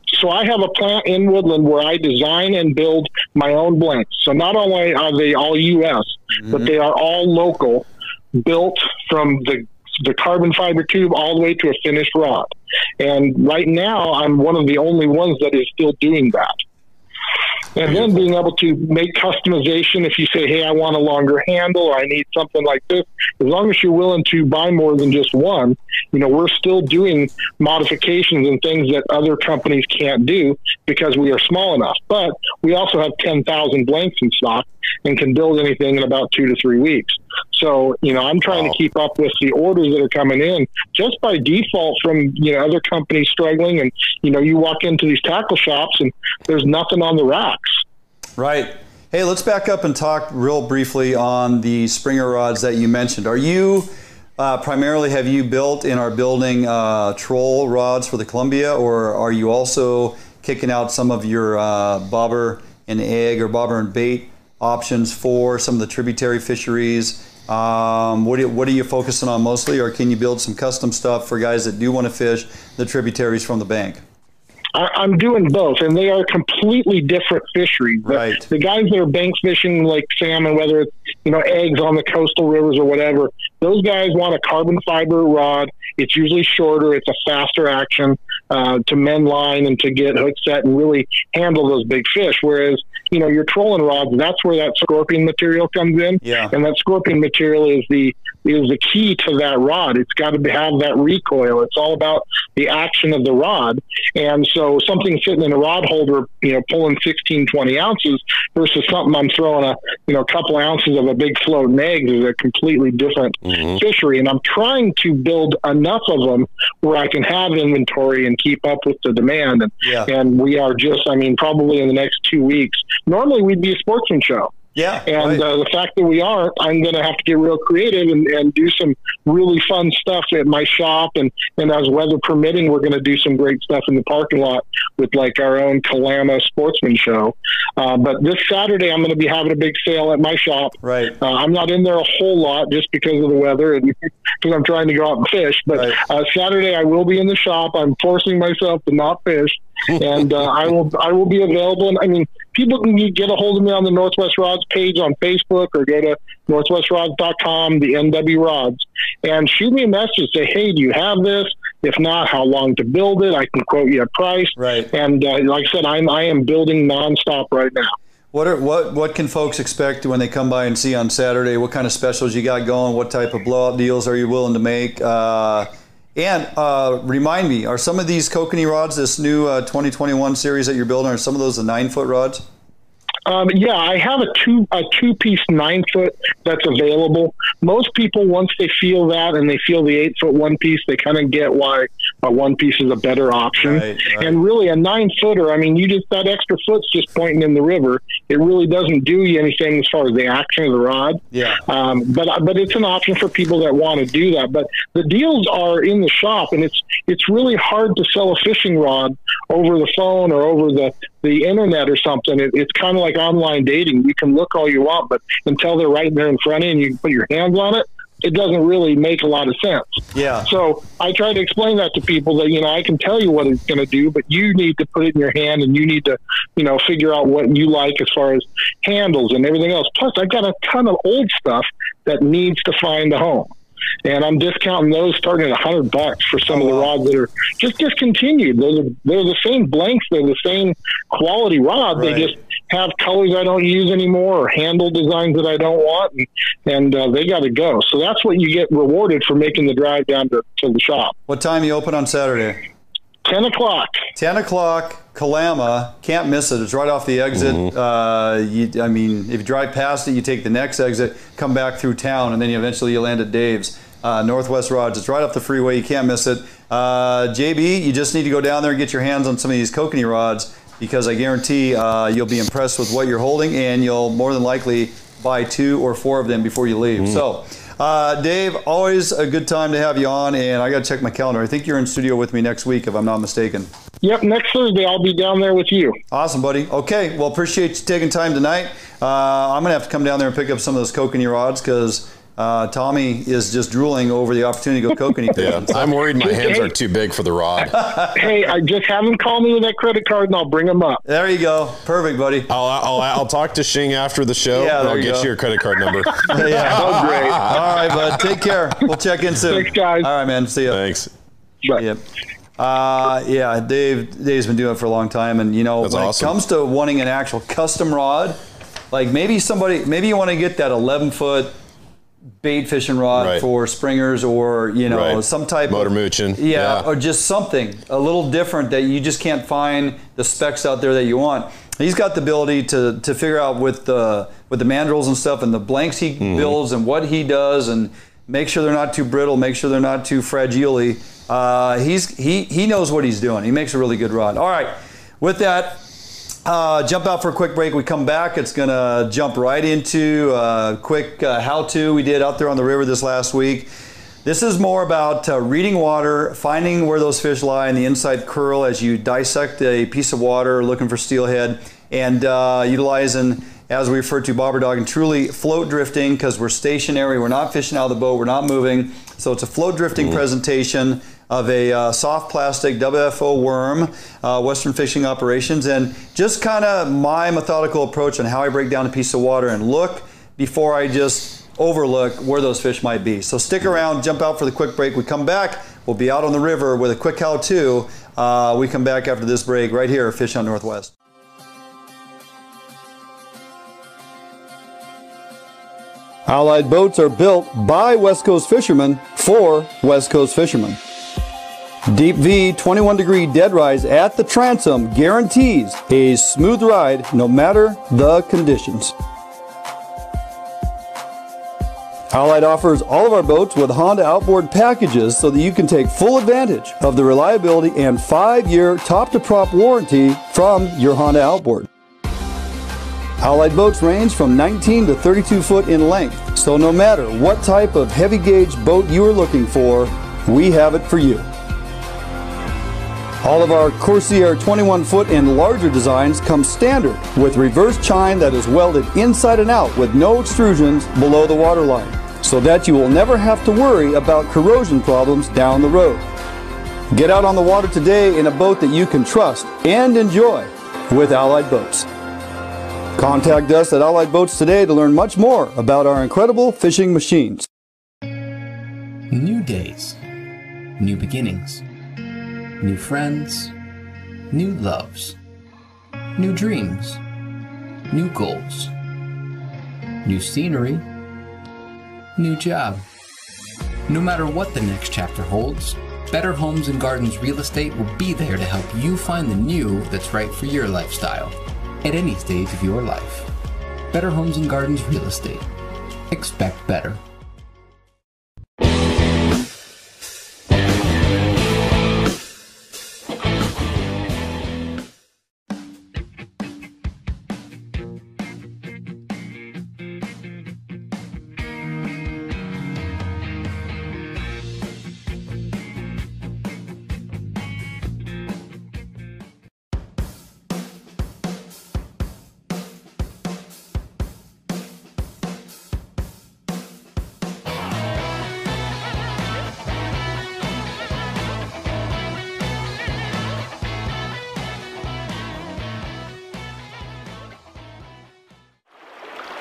Speaker 5: So I have a plant in Woodland where I design and build my own blanks. So not only are they all U.S., but they are all local, built from the carbon fiber tube all the way to a finished rod. And right now, I'm one of the only ones that is still doing that. And then being able to make customization, if you say, hey, I want a longer handle, or I need something like this, as long as you're willing to buy more than just one, you know, we're still doing modifications and things that other companies can't do because we are small enough. But we also have 10,000 blanks in stock and can build anything in about 2 to 3 weeks. So, you know, I'm trying to keep up with the orders that are coming in just by default from, you know, other companies struggling. And, you know, you walk into these tackle shops and there's nothing on the racks.
Speaker 3: Right. Hey, let's back up and talk real briefly on the Springer rods that you mentioned. Are you primarily, have you built and are building troll rods for the Columbia, or are you also kicking out some of your bobber and egg or bobber and bait options for some of the tributary fisheries? What are you focusing on mostly, or can you build some custom stuff for guys that do want to fish the tributaries from the bank?
Speaker 5: I'm doing both, and they are completely different fisheries.
Speaker 3: Right.
Speaker 5: The guys that are bank fishing like salmon, whether it's, you know, eggs on the coastal rivers or whatever, those guys want a carbon fiber rod. It's usually shorter. It's a faster action to mend line and to get hook set and really handle those big fish. Whereas, you know, your trolling rods, that's where that Scorpion material comes in.
Speaker 3: Yeah.
Speaker 5: And that Scorpion material is the key to that rod. It's got to have that recoil. It's all about the action of the rod. And so something sitting in a rod holder, you know, pulling 16, 20 ounces versus something I'm throwing a couple ounces of a big floating egg is a completely different fishery. And I'm trying to build enough of them where I can have inventory and keep up with the demand. And we are just, I mean, probably in the next 2 weeks. Normally we'd be a sportsman show.
Speaker 3: Yeah.
Speaker 5: And the fact that we aren't, I'm going to have to get real creative and do some really fun stuff at my shop. And as weather permitting, we're going to do some great stuff in the parking lot with like our own Kalama sportsman show. But this Saturday, I'm going to be having a big sale at my shop.
Speaker 3: Right.
Speaker 5: I'm not in there a whole lot just because of the weather and because I'm trying to go out and fish. But Saturday, I will be in the shop. I'm forcing myself to not fish. And I will be available. And I mean, people can get a hold of me on the Northwest Rods page on Facebook, or go to northwestrods.com, the NW Rods, and shoot me a message. Say, hey, do you have this? If not, how long to build it? I can quote you a price.
Speaker 3: Right.
Speaker 5: And like I said, I am building nonstop right now.
Speaker 3: What can folks expect when they come by and see on Saturday? What kind of specials you got going? What type of blowout deals are you willing to make? And remind me, are some of these Kokanee rods, this new 2021 series that you're building, are some of those the 9-foot rods?
Speaker 5: Yeah, I have a two-piece 9-foot that's available. Most people, once they feel that and they feel the 8-foot one-piece, they kind of get why a one-piece is a better option.
Speaker 3: Right.
Speaker 5: And really, a 9-footer, I mean, that extra foot's just pointing in the river. It really doesn't do you anything as far as the action of the rod.
Speaker 3: Yeah.
Speaker 5: But it's an option for people that want to do that. But the deals are in the shop, and it's really hard to sell a fishing rod over the phone or over the internet or something. It's kind of like online dating. You can look all you want, but until they're right there in front of you and you can put your hands on it, it doesn't really make a lot of sense.
Speaker 3: Yeah.
Speaker 5: So I try to explain that to people that, you know, I can tell you what it's going to do, but you need to put it in your hand and you need to, you know, figure out what you like as far as handles and everything else. Plus, I've got a ton of old stuff that needs to find a home. And I'm discounting those starting at $100 for some of the rods that are just discontinued. They're the same blanks. They're the same quality rod.
Speaker 3: Right.
Speaker 5: They just have colors I don't use anymore or handle designs that I don't want, and they got to go. So that's what you get rewarded for making the drive down to the shop.
Speaker 3: What time you open on Saturday?
Speaker 5: 10 o'clock.
Speaker 3: 10 o'clock. Kalama, can't miss it. It's right off the exit. I mean, if you drive past it, you take the next exit, come back through town, and then eventually you land at Dave's. Northwest Rods. It's right off the freeway. You can't miss it. JB, you just need to go down there and get your hands on some of these Kokanee rods, because I guarantee you'll be impressed with what you're holding, and you'll more than likely buy 2 or 4 of them before you leave. So, Dave, always a good time to have you on, and I got to check my calendar. I think you're in studio with me next week, if I'm not mistaken.
Speaker 5: Yep, next Thursday I'll be down there with you.
Speaker 3: Awesome, buddy. Okay, well, appreciate you taking time tonight. I'm going to have to come down there and pick up some of those Kokanee rods, because Tommy is just drooling over the opportunity to go Kokanee fishing.
Speaker 2: Yeah, I'm worried my hands are too big for the rod.
Speaker 5: Hey, I just have him call me with that credit card, and I'll bring him up.
Speaker 3: There you go. Perfect, buddy.
Speaker 2: I'll talk to Shing after the show.
Speaker 3: Yeah,
Speaker 2: and I'll
Speaker 3: you
Speaker 2: get
Speaker 3: go.
Speaker 2: you your credit card number.
Speaker 3: Yeah.
Speaker 5: Oh, great.
Speaker 3: All right, bud. Take care. We'll check in soon.
Speaker 5: Thanks, guys.
Speaker 3: All right, man. See ya.
Speaker 2: Thanks.
Speaker 5: Bye.
Speaker 3: Yep. Yeah, Dave's been doing it for a long time, and you know,
Speaker 2: That's
Speaker 3: when
Speaker 2: awesome.
Speaker 3: it comes to wanting an actual custom rod, like maybe you want to get that 11-foot bait fishing rod for springers, or you know, some type
Speaker 2: motor
Speaker 3: of
Speaker 2: mooching.
Speaker 3: yeah, or just something a little different that you just can't find the specs out there that you want. He's got the ability to figure out with the mandrels and stuff, and the blanks he builds, and what he does, and make sure they're not too brittle, make sure they're not too fragile-y. He knows what he's doing. He makes a really good rod. All right, with that, jump out for a quick break. We come back, it's gonna jump right into a quick how-to we did out there on the river this last week. This is more about reading water, finding where those fish lie in the inside curl as you dissect a piece of water looking for steelhead, and utilizing, as we refer to, Bobber-Doggin, truly float drifting, because we're stationary, we're not fishing out of the boat, we're not moving. So it's a float drifting presentation of a soft plastic WFO worm, Western Fishing Operations, and just kind of my methodical approach on how I break down a piece of water and look before I just overlook where those fish might be. So stick around, jump out for the quick break. We come back, we'll be out on the river with a quick how-to. We come back after this break right here at Fish Hunt Northwest. Allied boats are built by West Coast fishermen for West Coast fishermen. Deep V 21-degree dead rise at the transom guarantees a smooth ride no matter the conditions. Allied offers all of our boats with Honda outboard packages so that you can take full advantage of the reliability and 5-year top-to-prop warranty from your Honda outboard. Allied boats range from 19 to 32 foot in length, so no matter what type of heavy gauge boat you are looking for, we have it for you. All of our Corsair 21 foot and larger designs come standard with reverse chine that is welded inside and out with no extrusions below the waterline, so that you will never have to worry about corrosion problems down the road. Get out on the water today in a boat that you can trust and enjoy with Allied Boats. Contact us at Allied Boats today to learn much more about our incredible fishing machines.
Speaker 6: New days, new beginnings, new friends, new loves, new dreams, new goals, new scenery, new job. No matter what the next chapter holds, Better Homes and Gardens Real Estate will be there to help you find the new that's right for your lifestyle at any stage of your life. Better Homes and Gardens Real Estate. Expect better.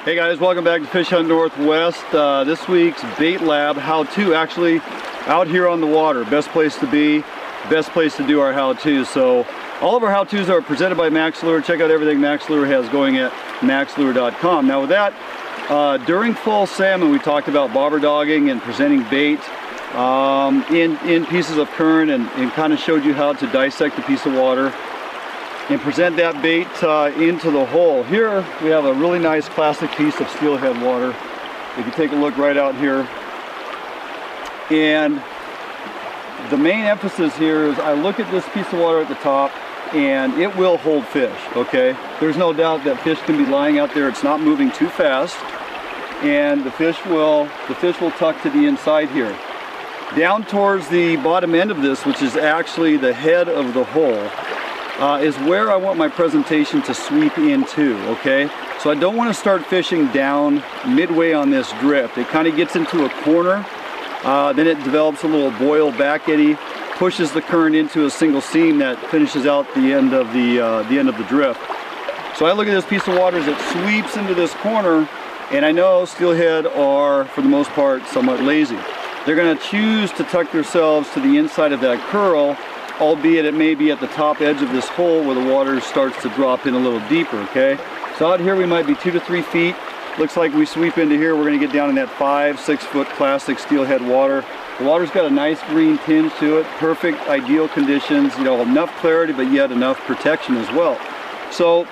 Speaker 3: Hey guys, welcome back to Fish Hunt Northwest. This week's Bait Lab how-to, actually out here on the water. Best place to be, best place to do our how-tos. So all of our how-tos are presented by Max Lure. Check out everything Max Lure has going at maxlure.com. Now with that, during fall salmon we talked about bobber-dogging and presenting bait in pieces of current, and kind of showed you how to dissect a piece of water.
Speaker 4: and present that bait into the hole. Here we have a really nice classic piece of steelhead water. You can take a look right out here. And the main emphasis here is I look at this piece of water at the top, and it will hold fish, okay? There's no doubt that fish can be lying out there. It's not moving too fast, and the fish will tuck to the inside here. Down towards the bottom end of this, which is actually the head of the hole, is where I want my presentation to sweep into, okay? So I don't want to start fishing down midway on this drift. It kind of gets into a corner, then it develops a little boil back eddy, pushes the current into a single seam that finishes out the end of the drift. So I look at this piece of water as it sweeps into this corner, and I know steelhead are, for the most part, somewhat lazy. They're going to choose to tuck themselves to the inside of that curl, albeit it may be at the top edge of this hole where the water starts to drop in a little deeper, okay? So out here we might be 2 to 3 feet. Looks like we sweep into here, we're going to get down in that 5-6 foot classic steelhead water. The water's got a nice green tinge to it, perfect, ideal conditions, you know, enough clarity but yet enough protection as well. So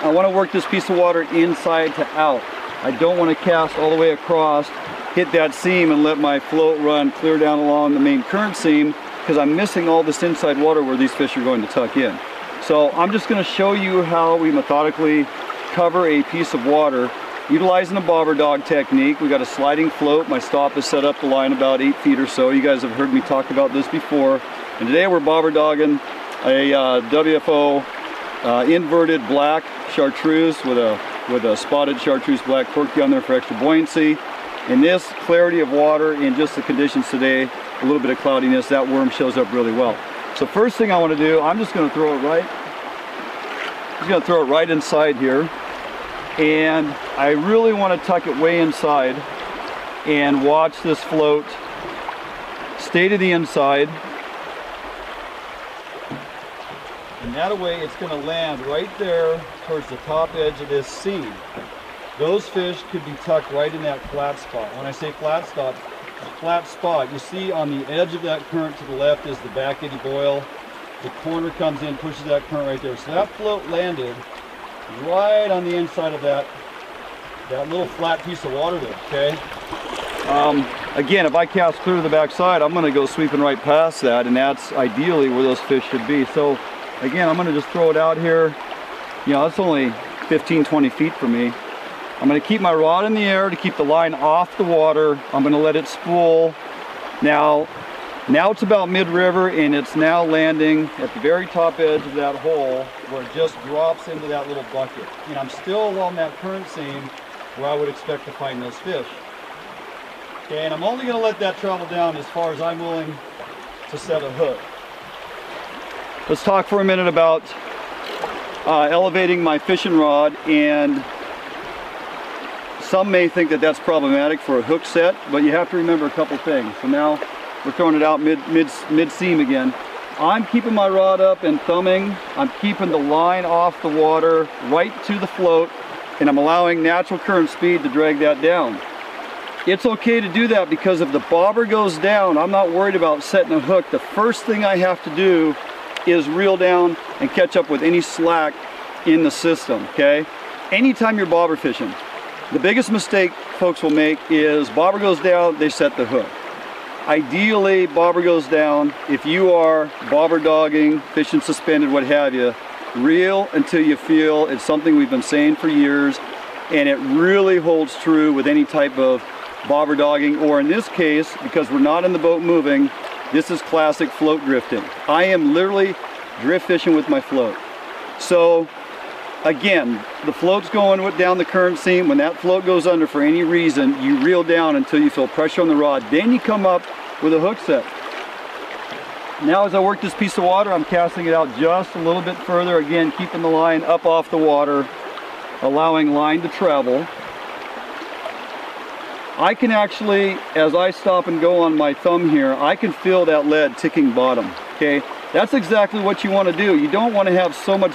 Speaker 4: I want to work this piece of water inside to out. I don't want to cast all the way across, hit that seam and let my float run clear down along the main current seam, because I'm missing all this inside water where these fish are going to tuck in. So I'm just going to show you how we methodically cover a piece of water utilizing a bobber dog technique. We got a sliding float. My stop is set up the line about 8 feet or so. You guys have heard me talk about this before. And today we're bobber-dogging a WFO inverted black chartreuse with a spotted chartreuse black corky on there for extra buoyancy. In this clarity of water and just the conditions today, a little bit of cloudiness, that worm shows up really well. So first thing I want to do, I'm just going to throw it right inside here. And I really want to tuck it way inside and watch this float stay to the inside. And that way it's going to land right there towards the top edge of this seam. Those fish could be tucked right in that flat spot. When I say flat spot, you see on the edge of that current to the left is the back eddy boil. The corner comes in, pushes that current right there. So that float landed right on the inside of that little flat piece of water there, okay? Again, if I cast clear to the back side, I'm going to go sweeping right past that, and that's ideally where those fish should be. So again, I'm going to just throw it out here. You know, it's only 15, 20 feet from me. I'm going to keep my rod in the air to keep the line off the water. I'm going to let it spool. Now it's about mid-river, and it's now landing at the very top edge of that hole where it just drops into that little bucket. And I'm still along that current seam where I would expect to find those fish. Okay, and I'm only going to let that travel down as far as I'm willing to set a hook. Let's talk for a minute about elevating my fishing rod. And some may think that that's problematic for a hook set, but you have to remember a couple things. So now we're throwing it out mid-seam again. I'm keeping my rod up and thumbing. I'm keeping the line off the water right to the float, and I'm allowing natural current speed to drag that down. It's okay to do that because if the bobber goes down, I'm not worried about setting a hook. The first thing I have to do is reel down and catch up with any slack in the system, okay? Anytime you're bobber fishing, the biggest mistake folks will make is bobber goes down, they set the hook. Ideally, bobber goes down. If you are bobber-dogging, fishing suspended, what have you, reel until you feel. It's something we've been saying for years, and it really holds true with any type of bobber-dogging, or in this case, because we're not in the boat moving, this is classic float drifting. I am literally drift fishing with my float. So again, the float's going down the current seam. When that float goes under for any reason, you reel down until you feel pressure on the rod. Then you come up with a hook set. Now as I work this piece of water, I'm casting it out just a little bit further. Again, keeping the line up off the water, allowing line to travel. I can actually, as I stop and go on my thumb here, I can feel that lead ticking bottom, okay? That's exactly what you want to do. You don't want to have so much...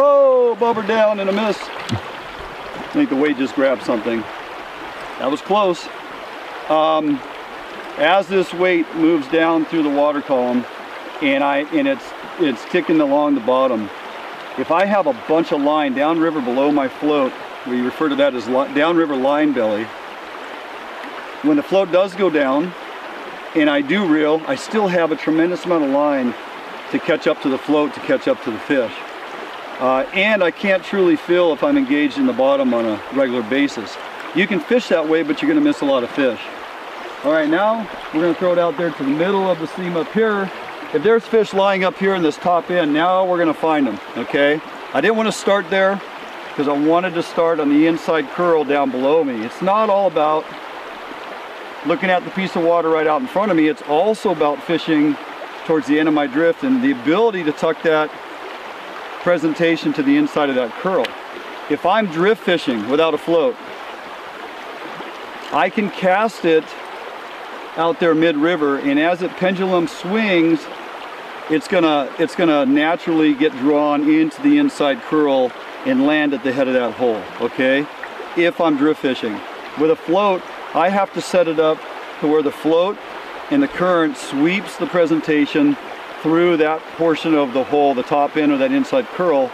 Speaker 4: Oh, bobber down and a miss. I think the weight just grabbed something. That was close. as this weight moves down through the water column and it's ticking along the bottom, if I have a bunch of line downriver below my float, we refer to that as downriver line belly, when the float does go down and I do reel, I still have a tremendous amount of line to catch up to the float, to catch up to the fish. And I can't truly feel if I'm engaged in the bottom on a regular basis. You can fish that way, but you're going to miss a lot of fish. All right, now we're going to throw it out there to the middle of the seam up here. If there's fish lying up here in this top end, now we're going to find them, okay? I didn't want to start there because I wanted to start on the inside curl down below me. It's not all about looking at the piece of water right out in front of me. It's also about fishing towards the end of my drift and the ability to tuck that presentation to the inside of that curl. If I'm drift fishing without a float, I can cast it out there mid-river, and as it pendulum swings, it's gonna naturally get drawn into the inside curl and land at the head of that hole, okay? If I'm drift fishing. With a float, I have to set it up to where the float and the current sweeps the presentation through that portion of the hole, the top end of that inside curl,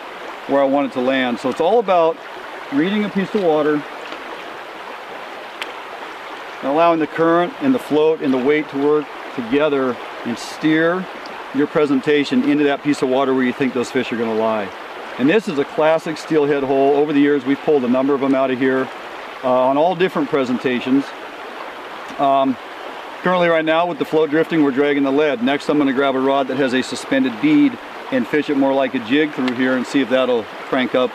Speaker 4: where I want it to land. So it's all about reading a piece of water, and allowing the current and the float and the weight to work together and steer your presentation into that piece of water where you think those fish are going to lie. And this is a classic steelhead hole. Over the years, we've pulled a number of them out of here on all different presentations. Currently right now with the float drifting, we're dragging the lead. Next, I'm going to grab a rod that has a suspended bead and fish it more like a jig through here and see if that'll crank up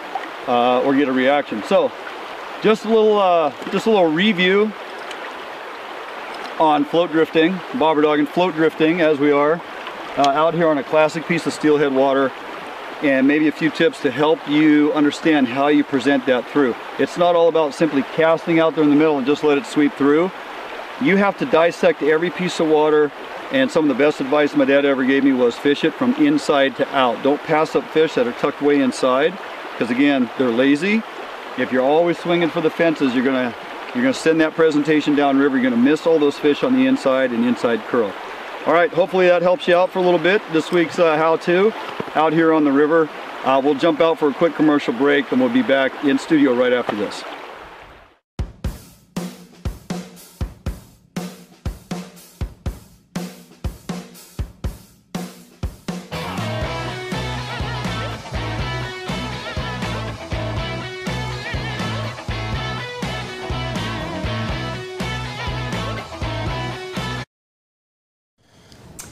Speaker 4: or get a reaction. So just a little review on float drifting, Bobber-Doggin float drifting, as we are out here on a classic piece of steelhead water, and maybe a few tips to help you understand how you present that through. It's not all about simply casting out there in the middle and just let it sweep through. You have to dissect every piece of water, and some of the best advice my dad ever gave me was fish it from inside to out. Don't pass up fish that are tucked way inside, because again, they're lazy. If you're always swinging for the fences, you're gonna send that presentation downriver. You're gonna miss all those fish on the inside and inside curl. All right, hopefully that helps you out for a little bit. This week's how-to out here on the river. We'll jump out for a quick commercial break, and we'll be back in studio right after this.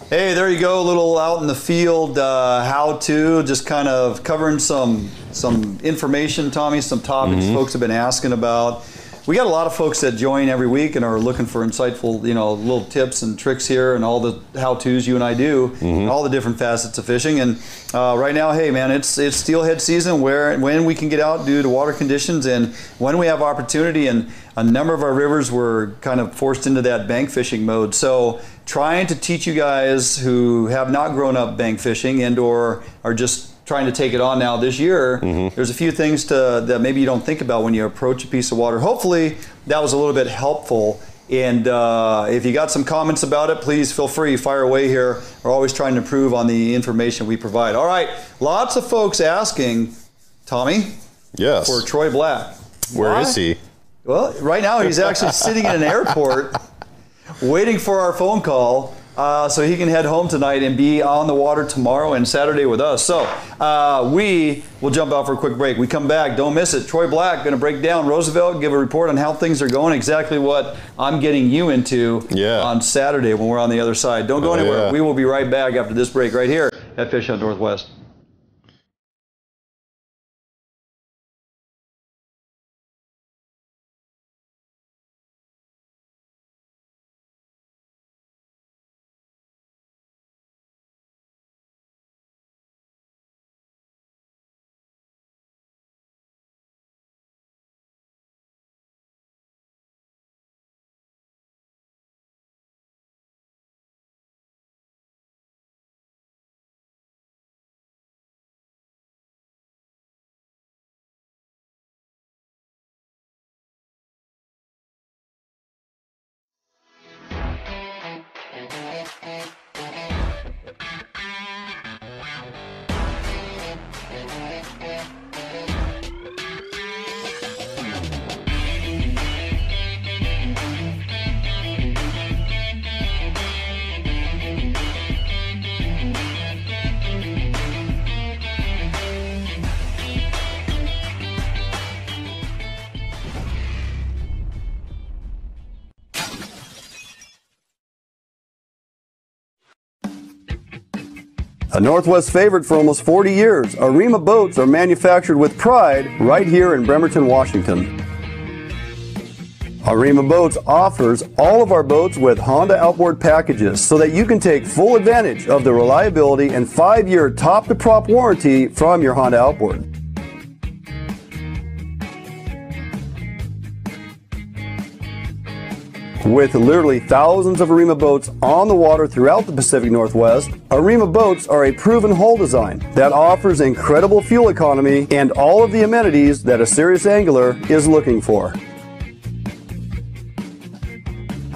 Speaker 3: Hey, there you go, a little out in the field how-to, just kind of covering some information, Tommy, some topics folks have been asking about. We got a lot of folks that join every week and are looking for insightful, little tips and tricks here and all the how-tos you and I do, and all the different facets of fishing. And right now, hey man, it's steelhead season, when we can get out due to water conditions and when we have opportunity, and a number of our rivers were kind of forced into that bank fishing mode. So trying to teach you guys who have not grown up bank fishing and or are just trying to take it on now this year, there's a few things that maybe you don't think about when you approach a piece of water. Hopefully that was a little bit helpful. And if you got some comments about it, please feel free, fire away here. We're always trying to improve on the information we provide. All right, lots of folks asking, Tommy,
Speaker 2: yes,
Speaker 3: for Troy Black.
Speaker 2: Where is he?
Speaker 3: Well, right now he's actually sitting in an airport waiting for our phone call so he can head home tonight and be on the water tomorrow and Saturday with us. So we will jump out for a quick break. We come back, don't miss it. Troy Black going to break down Roosevelt, give a report on how things are going, exactly what I'm getting you into on Saturday when we're on the other side. Don't go anywhere. Yeah. We will be right back after this break right here at Fish Hunt Northwest.
Speaker 4: A Northwest favorite for almost 40 years, Arima Boats are manufactured with pride right here in Bremerton, Washington. Arima Boats offers all of our boats with Honda outboard packages so that you can take full advantage of the reliability and 5-year top-to-prop warranty from your Honda outboard. With literally thousands of Arima boats on the water throughout the Pacific Northwest, Arima boats are a proven hull design that offers incredible fuel economy and all of the amenities that a serious angler is looking for.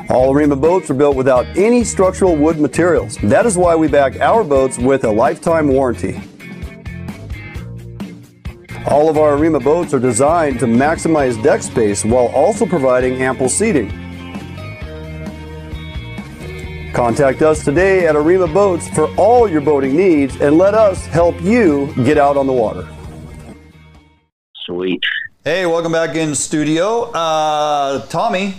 Speaker 4: All Arima boats are built without any structural wood materials. That is why we back our boats with a lifetime warranty. All of our Arima boats are designed to maximize deck space while also providing ample seating. Contact us today at Arima Boats for all your boating needs and let us help you get out on the water.
Speaker 7: Sweet.
Speaker 3: Hey, welcome back in studio. Tommy,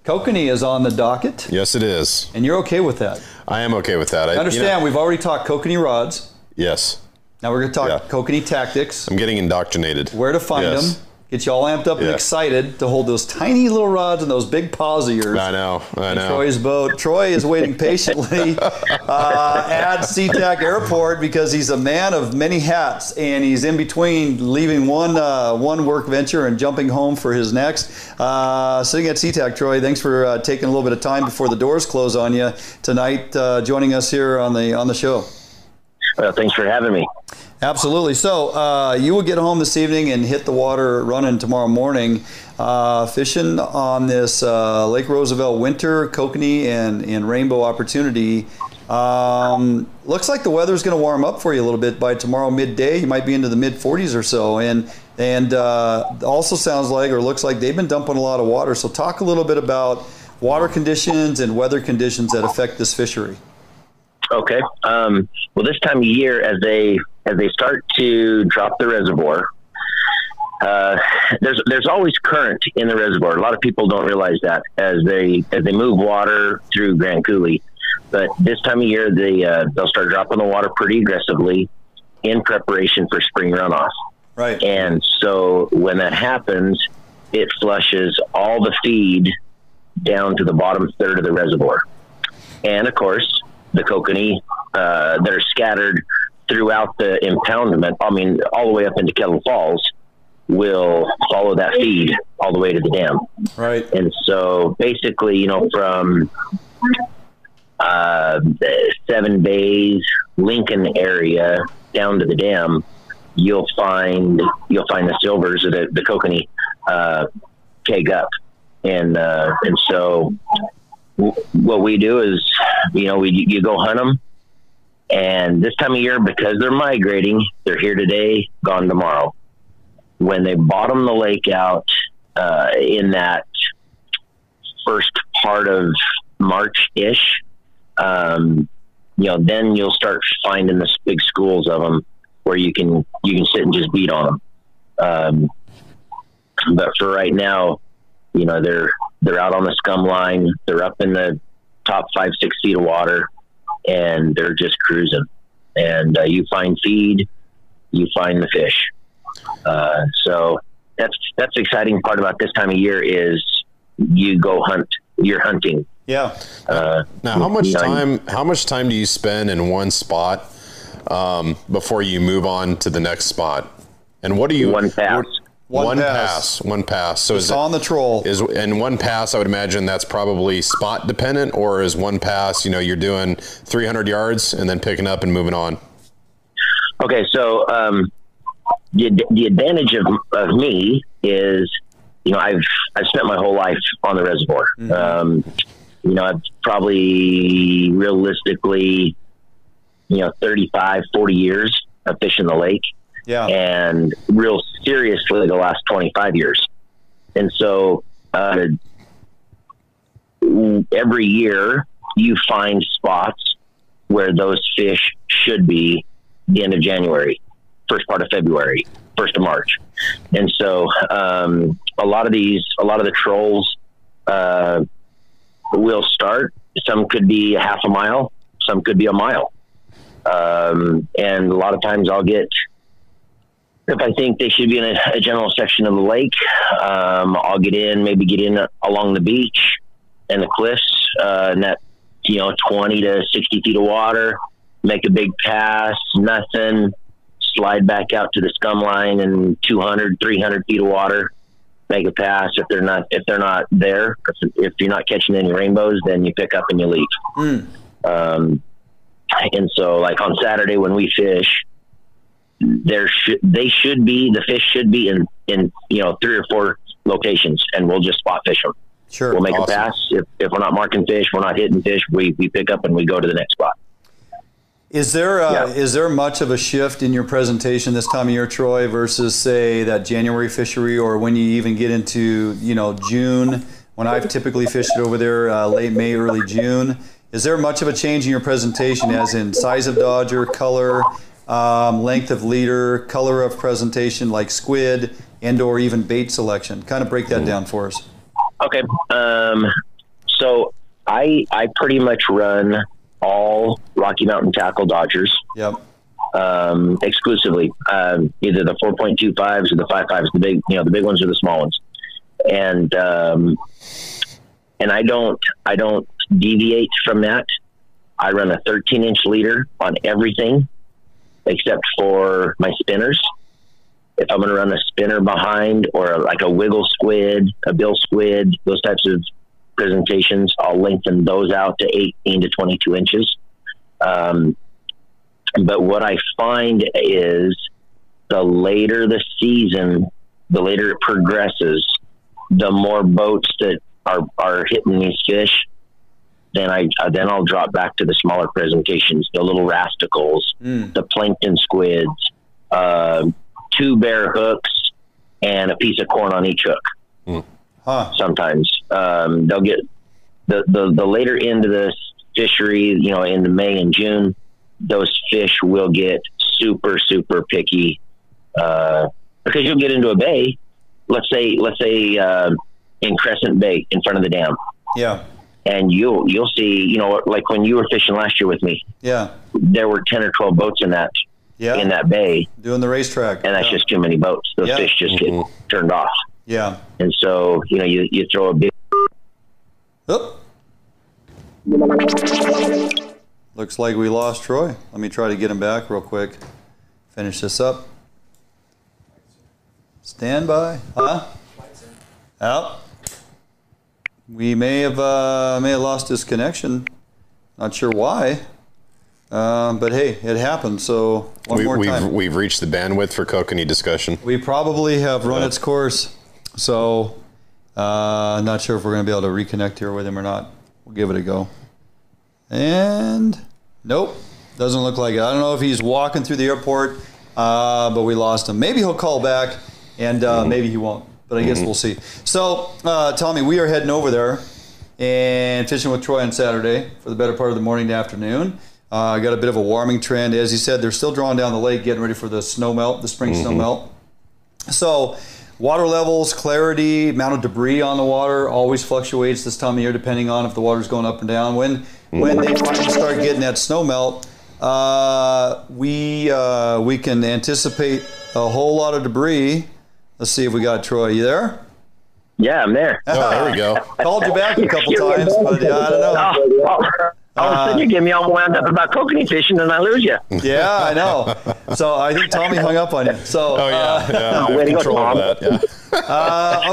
Speaker 3: Kokanee is on the docket.
Speaker 2: Yes, it is.
Speaker 3: And you're okay with that?
Speaker 2: I am okay with that.
Speaker 3: I understand we've already talked Kokanee rods.
Speaker 2: Yes.
Speaker 3: Now we're going to talk Kokanee tactics.
Speaker 2: I'm getting indoctrinated.
Speaker 3: Where to find them. Get you all amped up and excited to hold those tiny little rods and those big paws of yours.
Speaker 2: I know.
Speaker 3: Troy's boat. Troy is waiting patiently at SeaTac Airport because he's a man of many hats, and he's in between leaving one work venture and jumping home for his next. Sitting at SeaTac, Troy, thanks for taking a little bit of time before the doors close on you tonight, joining us here on the show.
Speaker 7: Well, thanks for having me.
Speaker 3: Absolutely. So you will get home this evening and hit the water running tomorrow morning, fishing on this Lake Roosevelt winter Kokanee and rainbow opportunity. Looks like the weather's going to warm up for you a little bit by tomorrow midday. You might be into the mid 40s or so, and also sounds like or looks like they've been dumping a lot of water. So talk a little bit about water conditions and weather conditions that affect this fishery.
Speaker 7: Okay. Well, this time of year, as they start to drop the reservoir, there's always current in the reservoir. A lot of people don't realize that as they move water through Grand Coulee. But this time of year, they'll start dropping the water pretty aggressively in preparation for spring runoff.
Speaker 3: Right.
Speaker 7: And so when that happens, it flushes all the feed down to the bottom third of the reservoir. And of course, the kokanee that are scattered throughout the impoundment, I mean, all the way up into Kettle Falls, will follow that feed all the way to the dam.
Speaker 3: Right.
Speaker 7: And so basically, you know, from the Seven Bays, Lincoln area down to the dam, you'll find the silvers or the kokanee keg up. And so what we do is, you know, you go hunt them. And this time of year, because they're migrating, they're here today, gone tomorrow. When they bottom the lake out in that first part of March-ish, you know, then you'll start finding the big schools of them where you can sit and just beat on them. But for right now, you know, they're out on the scum line. They're up in the top 5-6 feet of water, and they're just cruising. And you find feed, you find the fish. So that's the exciting part about this time of year is you go hunt. You're hunting.
Speaker 3: Yeah.
Speaker 2: Now, how much time do you spend in one spot before you move on to the next spot? And what do you?
Speaker 7: One pass.
Speaker 2: One pass. So
Speaker 3: it's on the troll.
Speaker 2: And one pass, I would imagine that's probably spot dependent, or is one pass, you know, you're doing 300 yards and then picking up and moving on?
Speaker 7: Okay, so the advantage of me is, you know, I've spent my whole life on the reservoir. Mm-hmm. You know, I've probably realistically, you know, 35, 40 years of fishing the lake.
Speaker 3: Yeah. And
Speaker 7: real seriously the last 25 years. And so every year you find spots where those fish should be the end of January, first part of February, 1st of March. And so a lot of the trolls will start. Some could be a half a mile, some could be a mile. And a lot of times I'll get, if I think they should be in a general section of the lake, I'll get in along the beach and the cliffs, and that, 20 to 60 feet of water, make a big pass, nothing, slide back out to the scum line and 200, 300 feet of water, make a pass. If they're not there, if you're not catching any rainbows, then you pick up and you leave. And so like on Saturday when we fish, the fish should be in 3 or 4 locations, and we'll just spot fish them.
Speaker 3: Sure.
Speaker 7: We'll make a pass. If we're not marking fish, we're not hitting fish, we pick up and we go to the next spot.
Speaker 3: Is there much of a shift in your presentation this time of year, Troy, versus say that January fishery, or when you even get into June, when I've typically fished it over there late May, early June? Is there much of a change in your presentation, as in size of dodger, color, length of leader, color of presentation, like squid, and or even bait selection? Kind of break that down for us.
Speaker 7: Okay. So I pretty much run all Rocky Mountain tackle dodgers.
Speaker 3: Yep.
Speaker 7: Exclusively, either the 4.25s or the 5.5s, the big ones or the small ones. And I don't deviate from that. I run a 13-inch leader on everything except for my spinners. If I'm going to run a spinner behind, or like a wiggle squid, a bill squid, those types of presentations, I'll lengthen those out to 18 to 22 inches. But what I find is the later the season, the later it progresses, the more boats that are hitting these fish, then I'll drop back to the smaller presentations, the little rasticles, the plankton squids, 2 bare hooks, and a piece of corn on each hook. Sometimes they'll get the later into the fishery, into May and June, those fish will get super, super picky, because you'll get into a bay, let's say in Crescent Bay in front of the dam.
Speaker 3: Yeah.
Speaker 7: And you'll see, like when you were fishing last year with me,
Speaker 3: yeah,
Speaker 7: there were 10 or 12 boats in that bay
Speaker 3: doing the racetrack,
Speaker 7: and that's just too many boats. Those fish just get turned off.
Speaker 3: Yeah.
Speaker 7: And so, you throw a big.
Speaker 3: Oh. Looks like we lost Troy. Let me try to get him back real quick. Finish this up. Stand by. Huh? Out. We may have lost his connection. Not sure why. But hey, it happened. So one more time.
Speaker 2: We've reached the bandwidth for Kokanee discussion.
Speaker 3: We probably have run its course. So not sure if we're going to be able to reconnect here with him or not. We'll give it a go. And nope, doesn't look like it. I don't know if he's walking through the airport, but we lost him. Maybe he'll call back, and maybe he won't. But I guess we'll see. So, Tommy, we are heading over there and fishing with Troy on Saturday for the better part of the morning to afternoon. I got a bit of a warming trend. As he said, they're still drawing down the lake, getting ready for the snow melt, the spring snow melt. So, water levels, clarity, amount of debris on the water always fluctuates this time of year depending on if the water's going up and down. When they finally start getting that snow melt, we can anticipate a whole lot of debris. Let's see if we got Troy. You there?
Speaker 7: Yeah, I'm there.
Speaker 2: Oh, there we go.
Speaker 3: Called you back a couple times, but I don't know.
Speaker 7: All of a sudden you get me all wound up about kokanee fishing and I lose you.
Speaker 3: Yeah, I know. So I think Tommy hung up on you. So,
Speaker 7: way to go, Tom.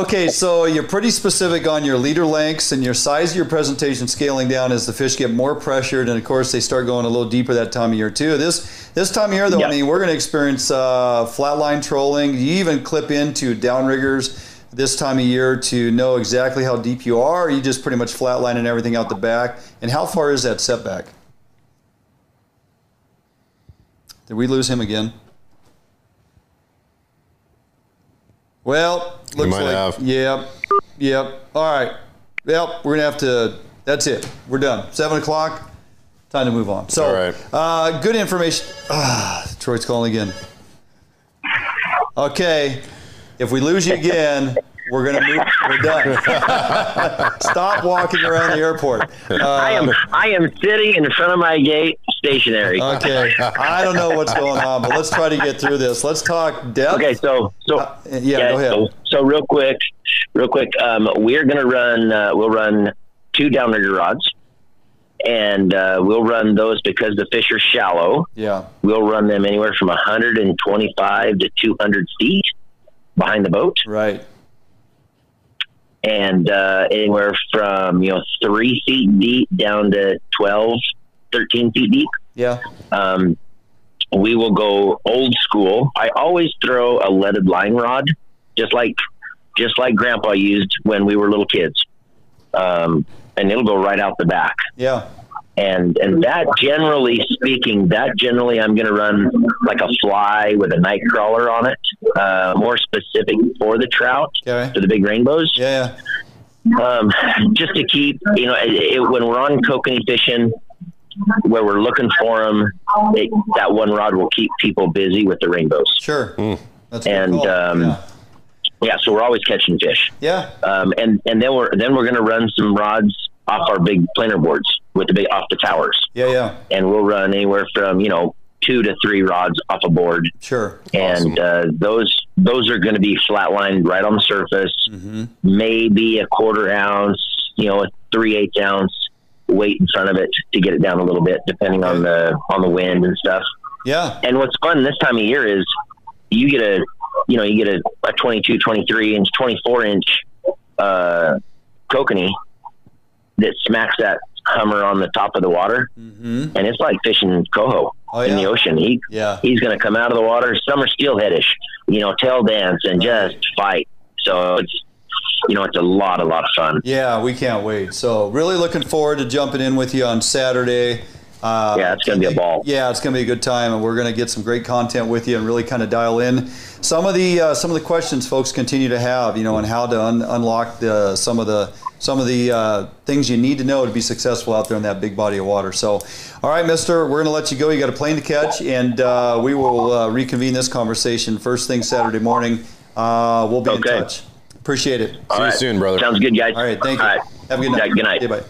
Speaker 3: Okay, so you're pretty specific on your leader lengths and your size of your presentation scaling down as the fish get more pressured, and of course they start going a little deeper that time of year too. This time of year though, I mean, we're going to experience flatline trolling. You even clip into downriggers this time of year to know exactly how deep you are, or you just pretty much flatlining everything out the back? And how far is that setback? Did we lose him again? Well, looks like, yep. All right. Well, we're going to have to, that's it. We're done. 7 o'clock, time to move on. So,
Speaker 2: all right.
Speaker 3: Good information. Troy's calling again. Okay. If we lose you again, we're going to move. We're done. Stop walking around the airport.
Speaker 7: I am sitting in front of my gate, stationary.
Speaker 3: Okay. I don't know what's going on, but let's try to get through this. Let's talk depth.
Speaker 7: Okay, so
Speaker 3: go ahead.
Speaker 7: So real quick, we're gonna run. We'll run 2 downrigger rods, and we'll run those because the fish are shallow.
Speaker 3: Yeah.
Speaker 7: We'll run them anywhere from 125 to 200 feet behind the boat.
Speaker 3: Right.
Speaker 7: And anywhere from 3 feet deep down to 12, 13 feet deep.
Speaker 3: Yeah.
Speaker 7: We will go old school. I always throw a leaded line rod, just like Grandpa used when we were little kids, and it'll go right out the back.
Speaker 3: Yeah.
Speaker 7: And that, generally speaking, I'm going to run like a fly with a night crawler on it, more specific for the trout, for the big rainbows.
Speaker 3: Yeah.
Speaker 7: Just to keep, when we're on kokanee fishing, where we're looking for them, that one rod will keep people busy with the rainbows.
Speaker 3: Sure. That's
Speaker 7: and
Speaker 3: cool.
Speaker 7: Yeah, so we're always catching fish.
Speaker 3: Yeah.
Speaker 7: And then we're going to run some rods off our big planer boards off the towers.
Speaker 3: Yeah.
Speaker 7: And we'll run anywhere from 2 to 3 rods off a board.
Speaker 3: Sure.
Speaker 7: And those are going to be flatlined right on the surface.
Speaker 3: Mm-hmm.
Speaker 7: Maybe a 1/4 ounce, a 3/8 ounce weight in front of it to get it down a little bit, depending on the wind and stuff.
Speaker 3: Yeah.
Speaker 7: And what's fun this time of year is you get a 22, 23 inch, 24 inch kokanee that smacks that hummer on the top of the water, and it's like fishing coho in the ocean. He's going to come out of the water, summer steelheadish, tail dance and just fight. So it's a lot of fun.
Speaker 3: Yeah, we can't wait. So really looking forward to jumping in with you on Saturday.
Speaker 7: It's going to be a ball.
Speaker 3: Yeah, it's going to be a good time, and we're going to get some great content with you and really kind of dial in some of the questions folks continue to have, on how to unlock some of the things you need to know to be successful out there in that big body of water. So, all right, mister, we're going to let you go. You got a plane to catch, and we will reconvene this conversation first thing Saturday morning. We'll be in touch. Appreciate it.
Speaker 2: See you soon, brother.
Speaker 7: Sounds good, guys.
Speaker 3: All right, thank you.
Speaker 7: All right.
Speaker 3: Have a good night.
Speaker 7: Good night.
Speaker 3: Okay, bye.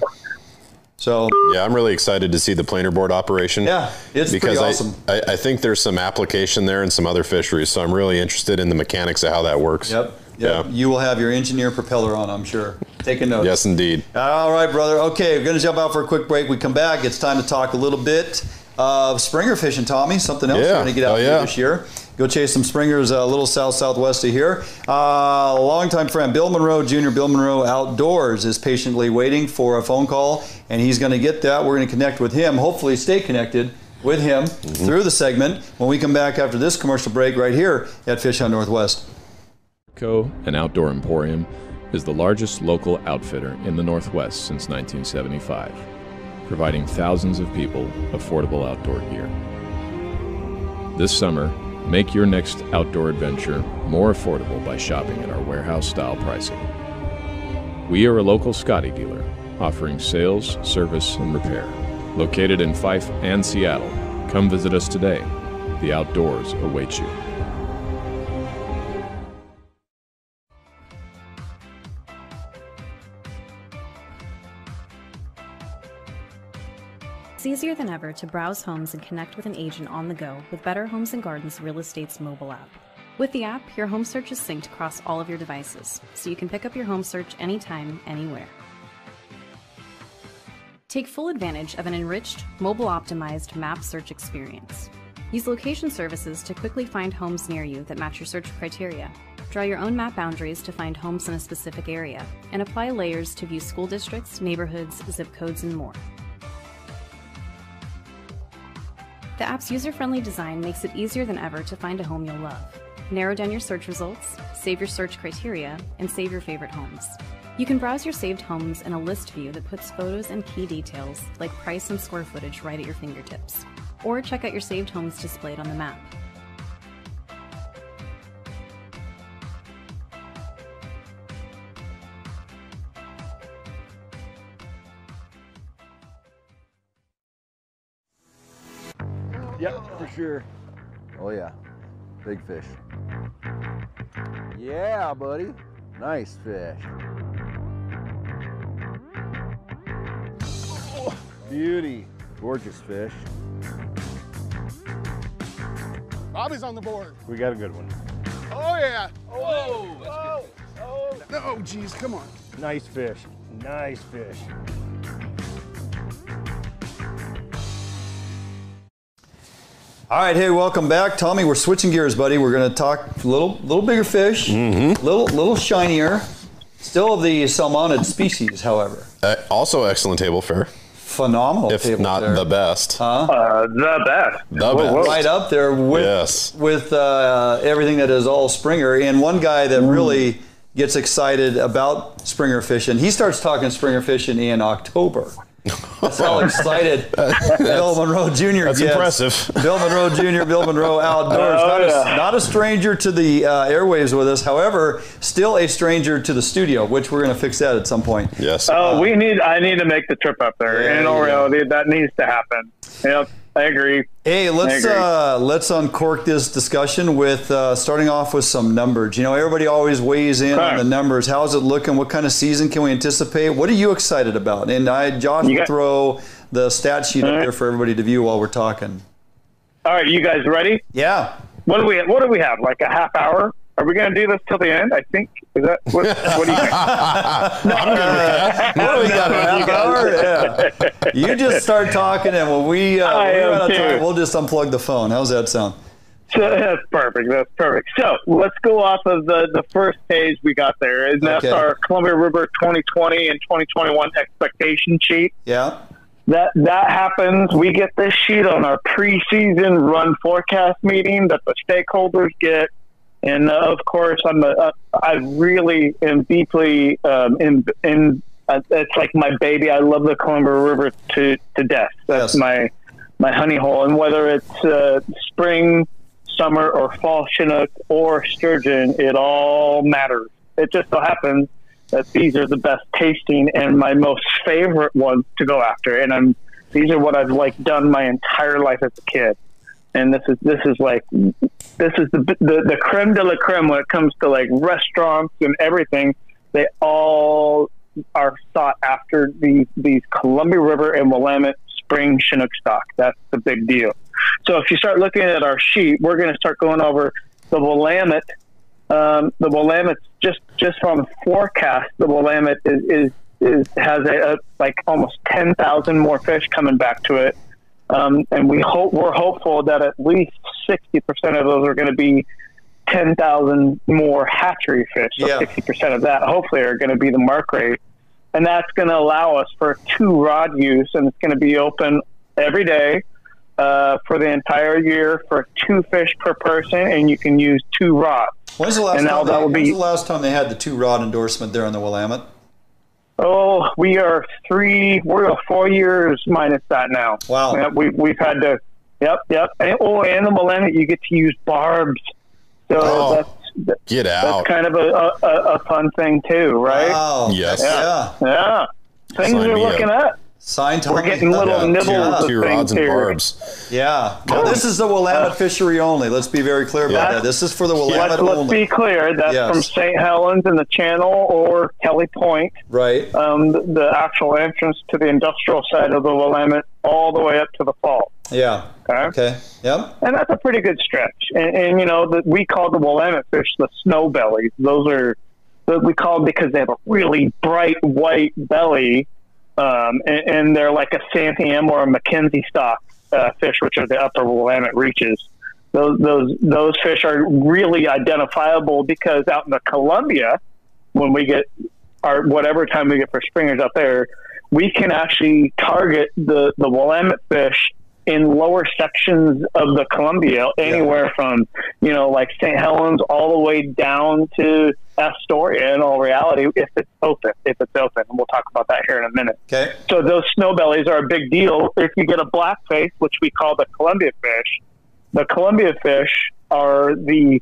Speaker 3: So
Speaker 2: yeah, I'm really excited to see the planer board operation.
Speaker 3: Yeah, it's
Speaker 2: because
Speaker 3: pretty awesome.
Speaker 2: I think there's some application there in some other fisheries, so I'm really interested in the mechanics of how that works.
Speaker 3: Yep. Yeah. You will have your engineer propeller on, I'm sure. Take a note.
Speaker 2: Yes, indeed.
Speaker 3: All right, brother. Okay, we're going to jump out for a quick break. We come back. It's time to talk a little bit of springer fishing, Tommy. Something else we're going to get out here this year. Go chase some springers a little southwest of here. Longtime friend Bill Monroe Jr., Bill Monroe Outdoors, is patiently waiting for a phone call, and he's going to get that. We're going to connect with him, hopefully stay connected with him through the segment when we come back after this commercial break right here at Fish Hunt Northwest.
Speaker 8: An Outdoor Emporium is the largest local outfitter in the Northwest since 1975, providing thousands of people affordable outdoor gear. This summer, make your next outdoor adventure more affordable by shopping at our warehouse-style pricing. We are a local Scotty dealer, offering sales, service, and repair. Located in Fife and Seattle, come visit us today. The outdoors await you.
Speaker 9: It's easier than ever to browse homes and connect with an agent on the go with Better Homes and Gardens Real Estate's mobile app. With the app, your home search is synced across all of your devices, so you can pick up your home search anytime, anywhere. Take full advantage of an enriched, mobile-optimized map search experience. Use location services to quickly find homes near you that match your search criteria. Draw your own map boundaries to find homes in a specific area, and apply layers to view school districts, neighborhoods, zip codes, and more. The app's user-friendly design makes it easier than ever to find a home you'll love. Narrow down your search results, save your search criteria, and save your favorite homes. You can browse your saved homes in a list view that puts photos and key details like price and square footage right at your fingertips. Or check out your saved homes displayed on the map.
Speaker 10: Yep, for sure. Oh yeah, big fish. Yeah, buddy. Nice fish. Oh, beauty. Gorgeous fish.
Speaker 11: Bobby's on the board.
Speaker 12: We got a good one.
Speaker 11: Oh, yeah.
Speaker 12: Whoa,
Speaker 11: Oh, oh. No, geez, come on.
Speaker 12: Nice fish. Nice fish.
Speaker 3: All right, hey, welcome back, Tommy. We're switching gears, buddy. We're going to talk a little bigger fish, little shinier. Still the salmonid species, however.
Speaker 2: Also excellent table fare.
Speaker 3: Phenomenal
Speaker 2: if
Speaker 3: table
Speaker 2: not
Speaker 3: fare.
Speaker 2: the best.
Speaker 5: The best.
Speaker 2: The best.
Speaker 3: Right up there with everything that is all Springer. And one guy that really gets excited about Springer fishing, he starts talking Springer fishing in October. That's how excited Bill Monroe Jr.
Speaker 2: That's
Speaker 3: gets.
Speaker 2: impressive.
Speaker 3: Bill Monroe Jr., Bill Monroe Outdoors. Not a stranger to the airwaves with us. However, still a stranger to the studio, which we're going to fix that at some point.
Speaker 2: Yes.
Speaker 5: Oh, I need to make the trip up there. In all reality, that needs to happen. Yep, I agree.
Speaker 3: Hey, let's uncork this discussion with starting off with some numbers. You know, everybody always weighs in on the numbers. How's it looking? What kind of season can we anticipate? What are you excited about? And Josh will throw the stat sheet up there for everybody to view while we're talking.
Speaker 5: All right, you guys ready?
Speaker 3: Yeah.
Speaker 5: What do we have? Like a half hour? Are we going to do this till the end? I think. Is that what do you think?
Speaker 2: I'm good with that.
Speaker 3: What do we got? A half hour? Yeah. You just start talking, and when we run out of time, we'll just unplug the phone. How's that sound?
Speaker 5: So, that's perfect. That's perfect. So let's go off of the first page we got there, and that's our Columbia River 2020 and 2021 expectation sheet.
Speaker 3: Yeah.
Speaker 5: That happens. We get this sheet on our preseason run forecast meeting that the stakeholders get. And of course, I really am deeply it's like my baby. I love the Columbia River to death. That's my honey hole. And whether it's spring, summer, or fall Chinook or sturgeon, it all matters. It just so happens that these are the best tasting and my most favorite ones to go after. And these are what I've done my entire life as a kid. And this is the creme de la creme when it comes to restaurants and everything. They all are sought after these Columbia River and Willamette spring Chinook stock. That's the big deal. So if you start looking at our sheet, we're going to start going over the Willamette. The Willamette just from forecast, the Willamette has almost 10,000 more fish coming back to it. And we're hopeful that at least 60% of those are going to be 10,000 more hatchery fish. So 60% of that hopefully are going to be the mark rate. And that's going to allow us for 2-rod use, and it's going to be open every day for the entire year for 2 fish per person, and you can use 2 rods.
Speaker 3: When's the last time they had the 2-rod endorsement there on the Willamette?
Speaker 5: Oh, we're 4 years minus that now.
Speaker 3: Wow.
Speaker 5: Yeah, we've had to, yep. And the Willamette, you get to use barbs. So that's kind of a fun thing too, right?
Speaker 3: Wow.
Speaker 2: Yes.
Speaker 5: Yeah. Things we're looking at. We're getting little nibbles of
Speaker 2: 2 rods and
Speaker 5: here.
Speaker 2: barbs.
Speaker 3: Yeah. Now, this is the Willamette fishery only. Let's be very clear about that. This is for the Willamette only.
Speaker 5: Let's be clear. That's from St. Helens in the Channel or Kelly Point.
Speaker 3: Right.
Speaker 5: The actual entrance to the industrial side of the Willamette all the way up to the fall.
Speaker 3: Yeah. Okay. Yep.
Speaker 5: And that's a pretty good stretch. And we call the Willamette fish the snow bellies. Those are we call them because they have a really bright white belly. And they're like a Santiam or a Mackenzie stock fish, which are the upper Willamette reaches. Those fish are really identifiable because out in the Columbia, when we get whatever time we get for springers up there, we can actually target the Willamette fish in lower sections of the Columbia, anywhere from, like St. Helens all the way down to Astoria in all reality, if it's open. And we'll talk about that here in a minute.
Speaker 3: Okay.
Speaker 5: So those snow bellies are a big deal. If you get a blackface, which we call the Columbia fish are the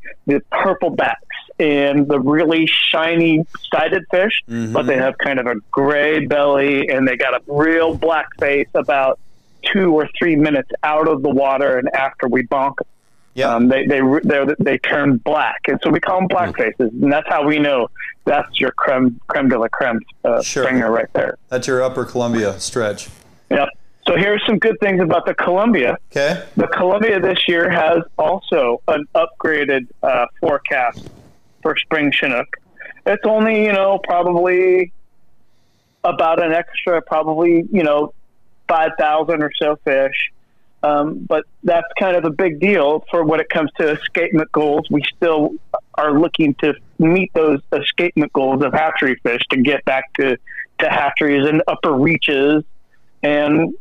Speaker 5: purple backs and the really shiny sided fish, but they have kind of a gray belly and they got a real black face about 2 or 3 minutes out of the water and after we bonk them. Yeah, they turn black, and so we call them black faces, and that's how we know that's your creme de la creme springer right there.
Speaker 3: That's your upper Columbia stretch.
Speaker 5: Yep.
Speaker 13: So here's some good things about the Columbia.
Speaker 3: Okay.
Speaker 13: The Columbia this year has also an upgraded forecast for Spring Chinook. It's only, probably about an extra, 5,000 or so fish. But that's kind of a big deal for when it comes to escapement goals. We still are looking to meet those escapement goals of hatchery fish to get back to hatcheries and upper reaches. And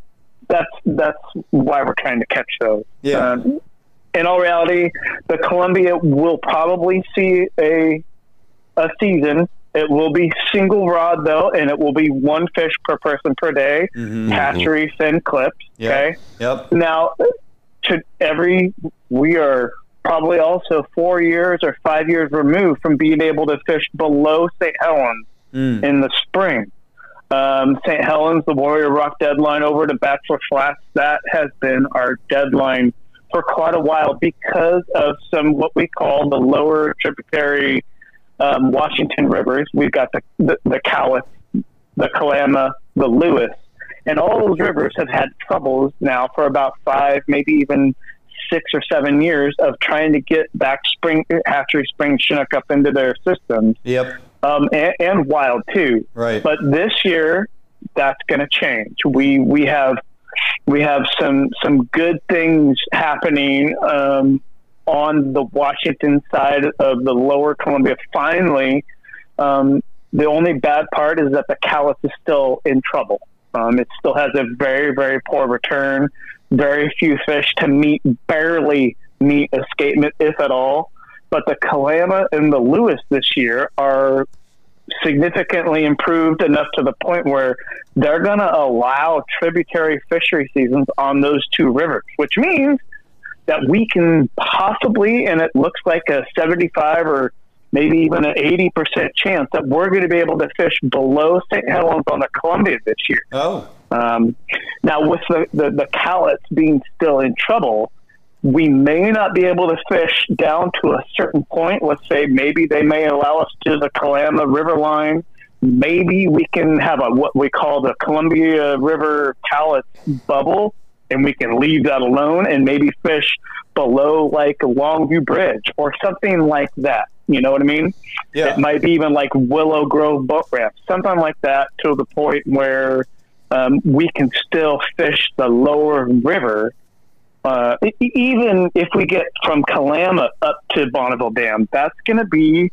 Speaker 13: that's why we're trying to catch those.
Speaker 3: Yeah.
Speaker 13: In all reality, the Columbia will probably see a season. It will be single rod though, and it will be one fish per person per day. Hatchery fin clips. Okay.
Speaker 3: Yep.
Speaker 13: Now, we are probably also 4 years or 5 years removed from being able to fish below St. Helens in the spring. St. Helens, the Warrior Rock deadline over to Bachelor Flats, that has been our deadline for quite a while because of some what we call the lower tributary Washington rivers. We've got the Cowlitz, the Kalama, the Lewis, and all those rivers have had troubles now for about 5, maybe even 6 or 7 years of trying to get back hatchery spring Chinook up into their systems.
Speaker 3: Yep.
Speaker 13: And wild too.
Speaker 3: Right.
Speaker 13: But this year, that's going to change. We have some good things happening on the Washington side of the lower Columbia. Finally, the only bad part is that the Cowlitz is still in trouble. It still has a very, very poor return, very few fish to barely meet escapement, if at all. But the Kalama and the Lewis this year are significantly improved enough to the point where they're going to allow tributary fishery seasons on those two rivers, which means that we can possibly, and it looks like a 75 or maybe even an 80% chance that we're going to be able to fish below St. Helens on the Columbia this year.
Speaker 3: Oh.
Speaker 13: Now, with the Cowlitz being still in trouble, we may not be able to fish down to a certain point. Let's say maybe they may allow us to the Kalama River line. Maybe we can have what we call the Columbia River Cowlitz bubble, and we can leave that alone and maybe fish below like a Longview Bridge or something like that. You know what I mean?
Speaker 3: Yeah.
Speaker 13: It might be even like Willow Grove boat ramp, something like that, to the point where we can still fish the lower river. Even if we get from Kalama up to Bonneville Dam, that's going to be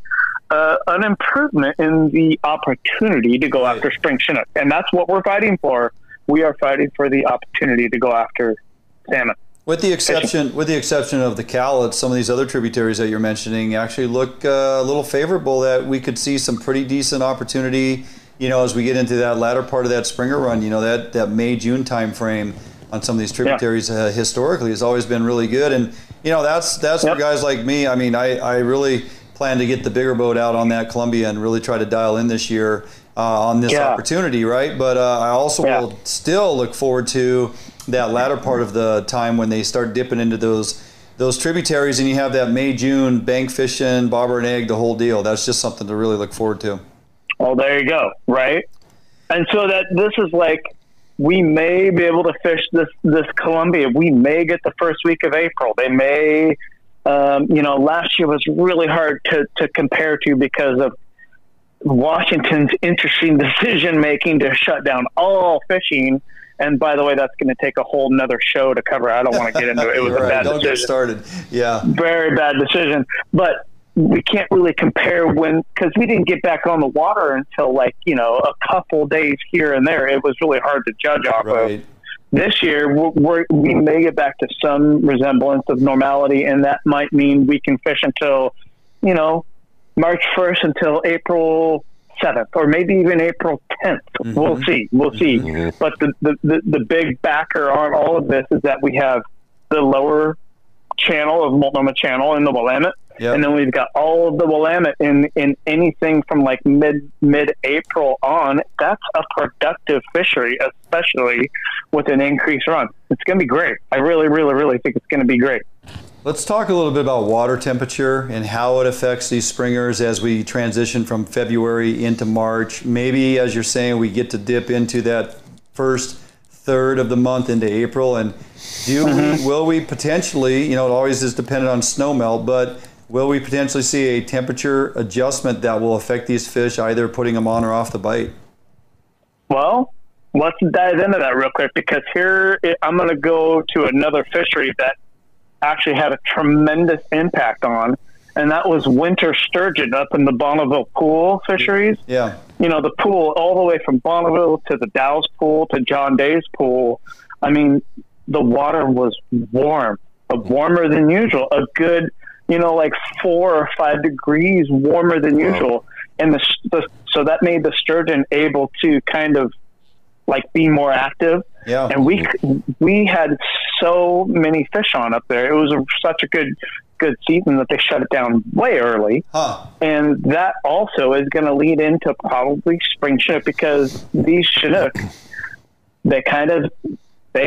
Speaker 13: an improvement in the opportunity to go after spring Chinook. And that's what we're fighting for. We are fighting for the opportunity to go after salmon.
Speaker 3: With the exception of the Cowlitz, some of these other tributaries that you're mentioning actually look a little favorable, that we could see some pretty decent opportunity, as we get into that latter part of that springer run, that May-June time frame on some of these tributaries historically has always been really good. And, that's for guys like me. I mean, I really plan to get the bigger boat out on that Columbia and really try to dial in this year on this opportunity, right? But I also will still look forward to that latter part of the time when they start dipping into those tributaries and you have that May-June bank fishing, bobber and egg, the whole deal. That's just something to really look forward to.
Speaker 13: Well, there you go, right? And so this is like, we may be able to fish this Columbia. We may get the first week of April. They may, last year was really hard to compare to because of Washington's interesting decision-making to shut down all fishing. And by the way, that's going to take a whole nother show to cover. I don't want to get into it. It was a bad decision. Don't get
Speaker 3: started. Yeah.
Speaker 13: Very bad decision. But we can't really compare because we didn't get back on the water until a couple days here and there. It was really hard to judge off of. This year, we may get back to some resemblance of normality, and that might mean we can fish until, March 1st until April 7th, or maybe even April 10th. Mm-hmm. We'll see. Mm-hmm. But the big backer on all of this is that we have the lower channel of Multnomah Channel and the Willamette. Yep. And then we've got all of the Willamette in anything from like mid-April on. That's a productive fishery, especially with an increased run. It's going to be great. I really, really, really think it's going to be great.
Speaker 3: Let's talk a little bit about water temperature and how it affects these springers as we transition from February into March. Maybe, as you're saying, we get to dip into that first third of the month into April, and will we potentially, it always is dependent on snow melt, but will we potentially see a temperature adjustment that will affect these fish, either putting them on or off the bite?
Speaker 13: Well, let's dive into that real quick, because here I'm going to go to another fishery that actually had a tremendous impact on, and that was winter sturgeon up in the Bonneville Pool fisheries.
Speaker 3: Yeah.
Speaker 13: The pool all the way from Bonneville to the Dow's pool to John Day's pool. I mean, the water was warm, warmer than usual, a good, like 4 or 5 degrees warmer than usual. And so that made the sturgeon able to kind of like be more active.
Speaker 3: Yeah.
Speaker 13: And we had so many fish on up there. It was such a good season that they shut it down way early. And that also is going to lead into probably spring Chinook, because these Chinook, they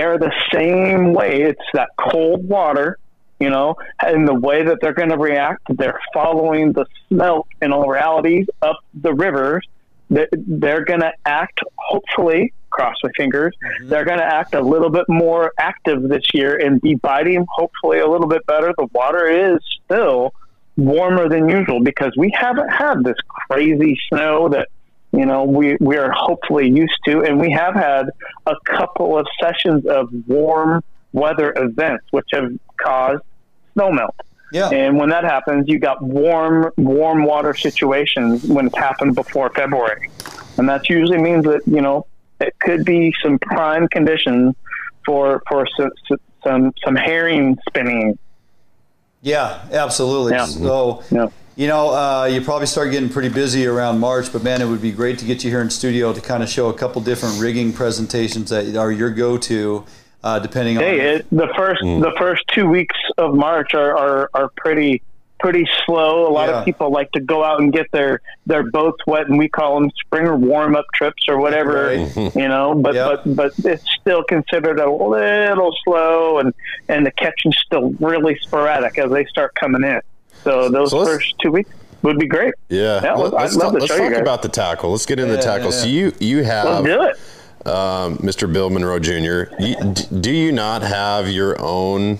Speaker 13: are the same way. It's that cold water, and the way that they're going to react, they're following the smelt in all reality up the rivers. They're going to act, hopefully, cross my fingers, they're going to act a little bit more active this year and be biting, hopefully, a little bit better. The water is still warmer than usual, because we haven't had this crazy snow that, we are hopefully used to. And we have had a couple of sessions of warm weather events, which have caused snow melt.
Speaker 3: Yeah.
Speaker 13: And when that happens, you got warm water situations when it's happened before February. And that usually means that, it could be some prime conditions for some herring spinning.
Speaker 3: Yeah, absolutely.
Speaker 13: Yeah.
Speaker 3: So, you probably start getting pretty busy around March, but man, it would be great to get you here in studio to kind of show a couple different rigging presentations that are your go-to, depending on.
Speaker 13: The first 2 weeks of March are pretty slow. A lot of people like to go out and get their boats wet, and we call them spring warm-up trips or whatever, but it's still considered a little slow, and the catching's still really sporadic as they start coming in. So those first 2 weeks would be great.
Speaker 2: Yeah.
Speaker 13: Let's talk
Speaker 2: about the tackle. Let's get into the tackle. So you have...
Speaker 13: Let's do it.
Speaker 2: Mr. Bill Monroe Jr., do you not have your own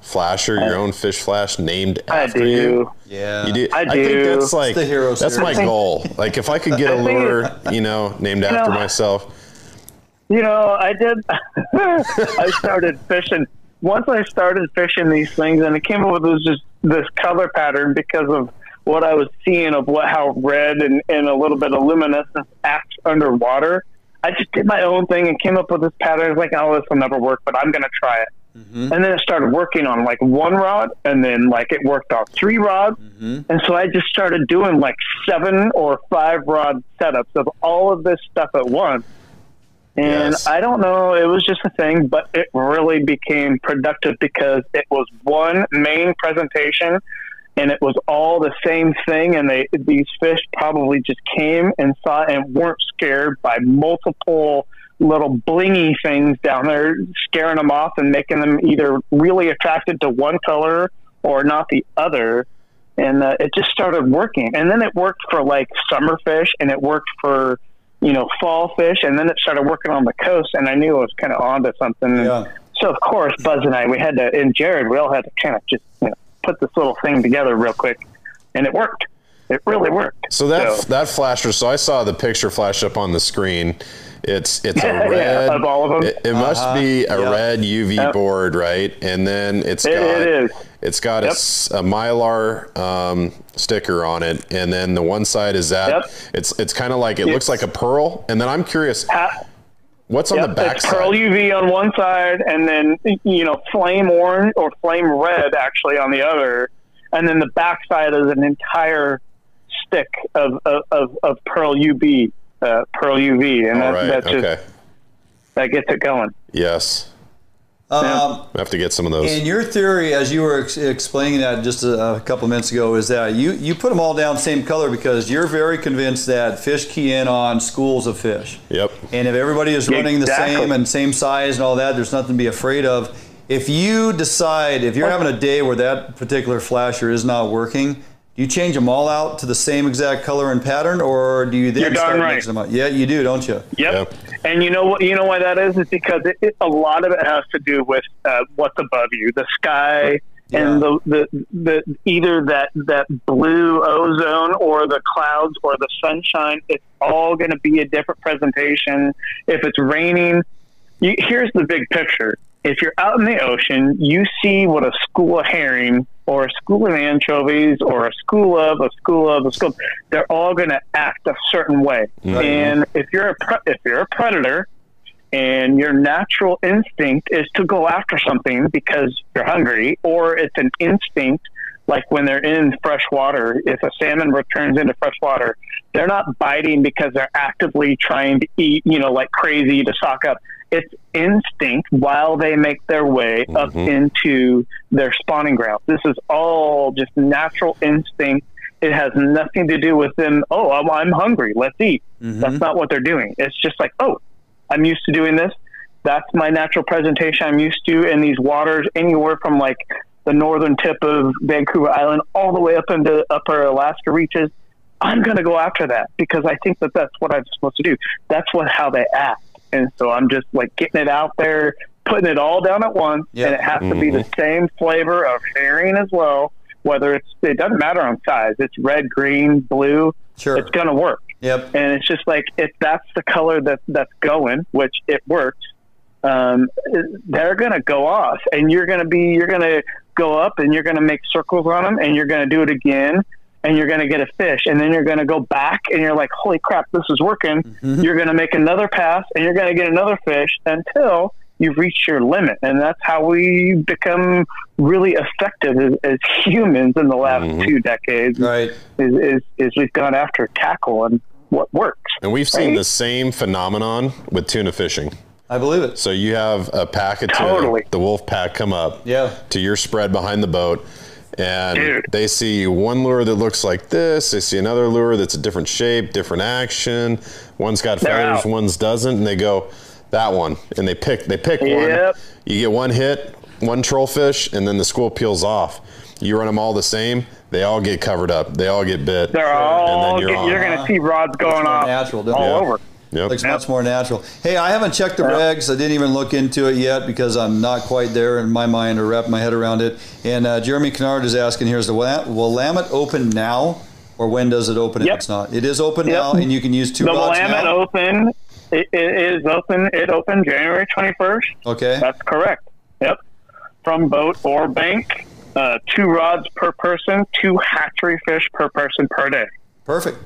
Speaker 2: flasher, your own fish flash named after you?
Speaker 3: Yeah.
Speaker 2: You do?
Speaker 13: I do.
Speaker 2: I think that's like,
Speaker 3: the hero
Speaker 2: that's
Speaker 3: series.
Speaker 2: my goal. Like, if I could get a lure, named after myself.
Speaker 13: I did. I started fishing. Once I started fishing these things, and it came up with this color pattern because of what I was seeing of how red and a little bit of luminescence acts underwater. I just did my own thing and came up with this pattern. I was like, oh, this will never work, but I'm going to try it. And then it started working on like 1 rod, and then like it worked on 3 rods. And so I just started doing like 7 or 5 rod setups of all of this stuff at once. And I don't know, it was just a thing, but it really became productive because it was one main presentation and it was all the same thing. And these fish probably just came and saw it and weren't scared by multiple little blingy things down there, scaring them off and making them either really attracted to one color or not the other. And it just started working. And then it worked for like summer fish, and it worked for, fall fish. And then it started working on the coast, and I knew I was kind of onto something.
Speaker 3: Yeah.
Speaker 13: So of course, Buzz and I, and Jared, we all had to kind of just put this little thing together real quick, and it worked. It really worked.
Speaker 2: So that flasher, so I saw the picture flash up on the screen. It's a red.
Speaker 13: Of all of them. It
Speaker 2: must be a red UV board, right? And then it's got a Mylar sticker on it, and then the one side is that it's kind of like it looks like a pearl. And then I'm curious, what's on the back
Speaker 13: it's
Speaker 2: side?
Speaker 13: Pearl UV on one side, and then flame orange or flame red actually on the other, and then the back side is an entire stick of Pearl UV. Pearl UV, and that gets it going.
Speaker 2: Yes. I have to get some of those.
Speaker 3: And your theory, as you were explaining that just a couple of minutes ago, is that you put them all down same color because you're very convinced that fish key in on schools of fish.
Speaker 2: Yep.
Speaker 3: And if everybody is running the same and same size and all that, there's nothing to be afraid of. If you decide, if you're having a day where that particular flasher is not working, do you change them all out to the same exact color and pattern, or do you then start mixing them up? Yeah, you do, don't you?
Speaker 13: Yep. And you know what? You know why that is? It's because a lot of it has to do with what's above you, the sky, and the either that blue ozone or the clouds or the sunshine. It's all going to be a different presentation. If it's raining, here's the big picture. If you're out in the ocean, you see what a school of herring or a school of anchovies or a school of, they're all going to act a certain way. Right. And if you're a predator and your natural instinct is to go after something because you're hungry, or it's an instinct, like when they're in fresh water, if a salmon returns into fresh water, they're not biting because they're actively trying to eat, like crazy to stock up. It's instinct while they make their way up into their spawning ground. This is all just natural instinct. It has nothing to do with them, I'm hungry, let's eat. That's not what they're doing. It's just like, I'm used to doing this. That's my natural presentation I'm used to in these waters, anywhere from like the northern tip of Vancouver Island all the way up into upper Alaska reaches. I'm going to go after that because I think that that's what I'm supposed to do. That's how they act. And so I'm just like getting it out there, putting it all down at once, and it has to be the same flavor of herring as well. Whether it doesn't matter on size. It's red, green, blue. Sure, it's going to work. Yep. And it's just like if that's the color that's going, which it works, they're going to go off, and you're going to go up, and you're going to make circles on them, and you're going to do it again. And you're going to get a fish, and then you're going to go back, and you're like, holy crap, this is working. You're going to make another pass, and you're going to get another fish until you've reached your limit. And that's how we become really effective as humans in the last 2 decades. Right. Is we've gone after tackle and what works.
Speaker 2: And we've seen the same phenomenon with tuna fishing.
Speaker 3: I believe it.
Speaker 2: So you have a pack of tuna, the wolf pack come up to your spread behind the boat. And they see one lure that looks like this. They see another lure that's a different shape, different action. One's got feathers, one's doesn't. And they go, that one. And they pick one. You get one hit, one troll fish, and then the school peels off. You run them all the same, they all get covered up. They all get bit.
Speaker 13: They're all, you're going to see rods going off natural, all over.
Speaker 3: Looks much more natural. Hey, I haven't checked the regs. I didn't even look into it yet because I'm not quite there in my mind or wrap my head around it. And Jeremy Kennard is asking here, will Willamette open now, or when does it open if it's not? It is open now, and you can use two rods now?
Speaker 13: The Willamette open, it is open. It opened January 21st. Okay. That's correct. Yep. From boat or bank, 2 rods per person, 2 hatchery fish per person per day.
Speaker 3: Perfect.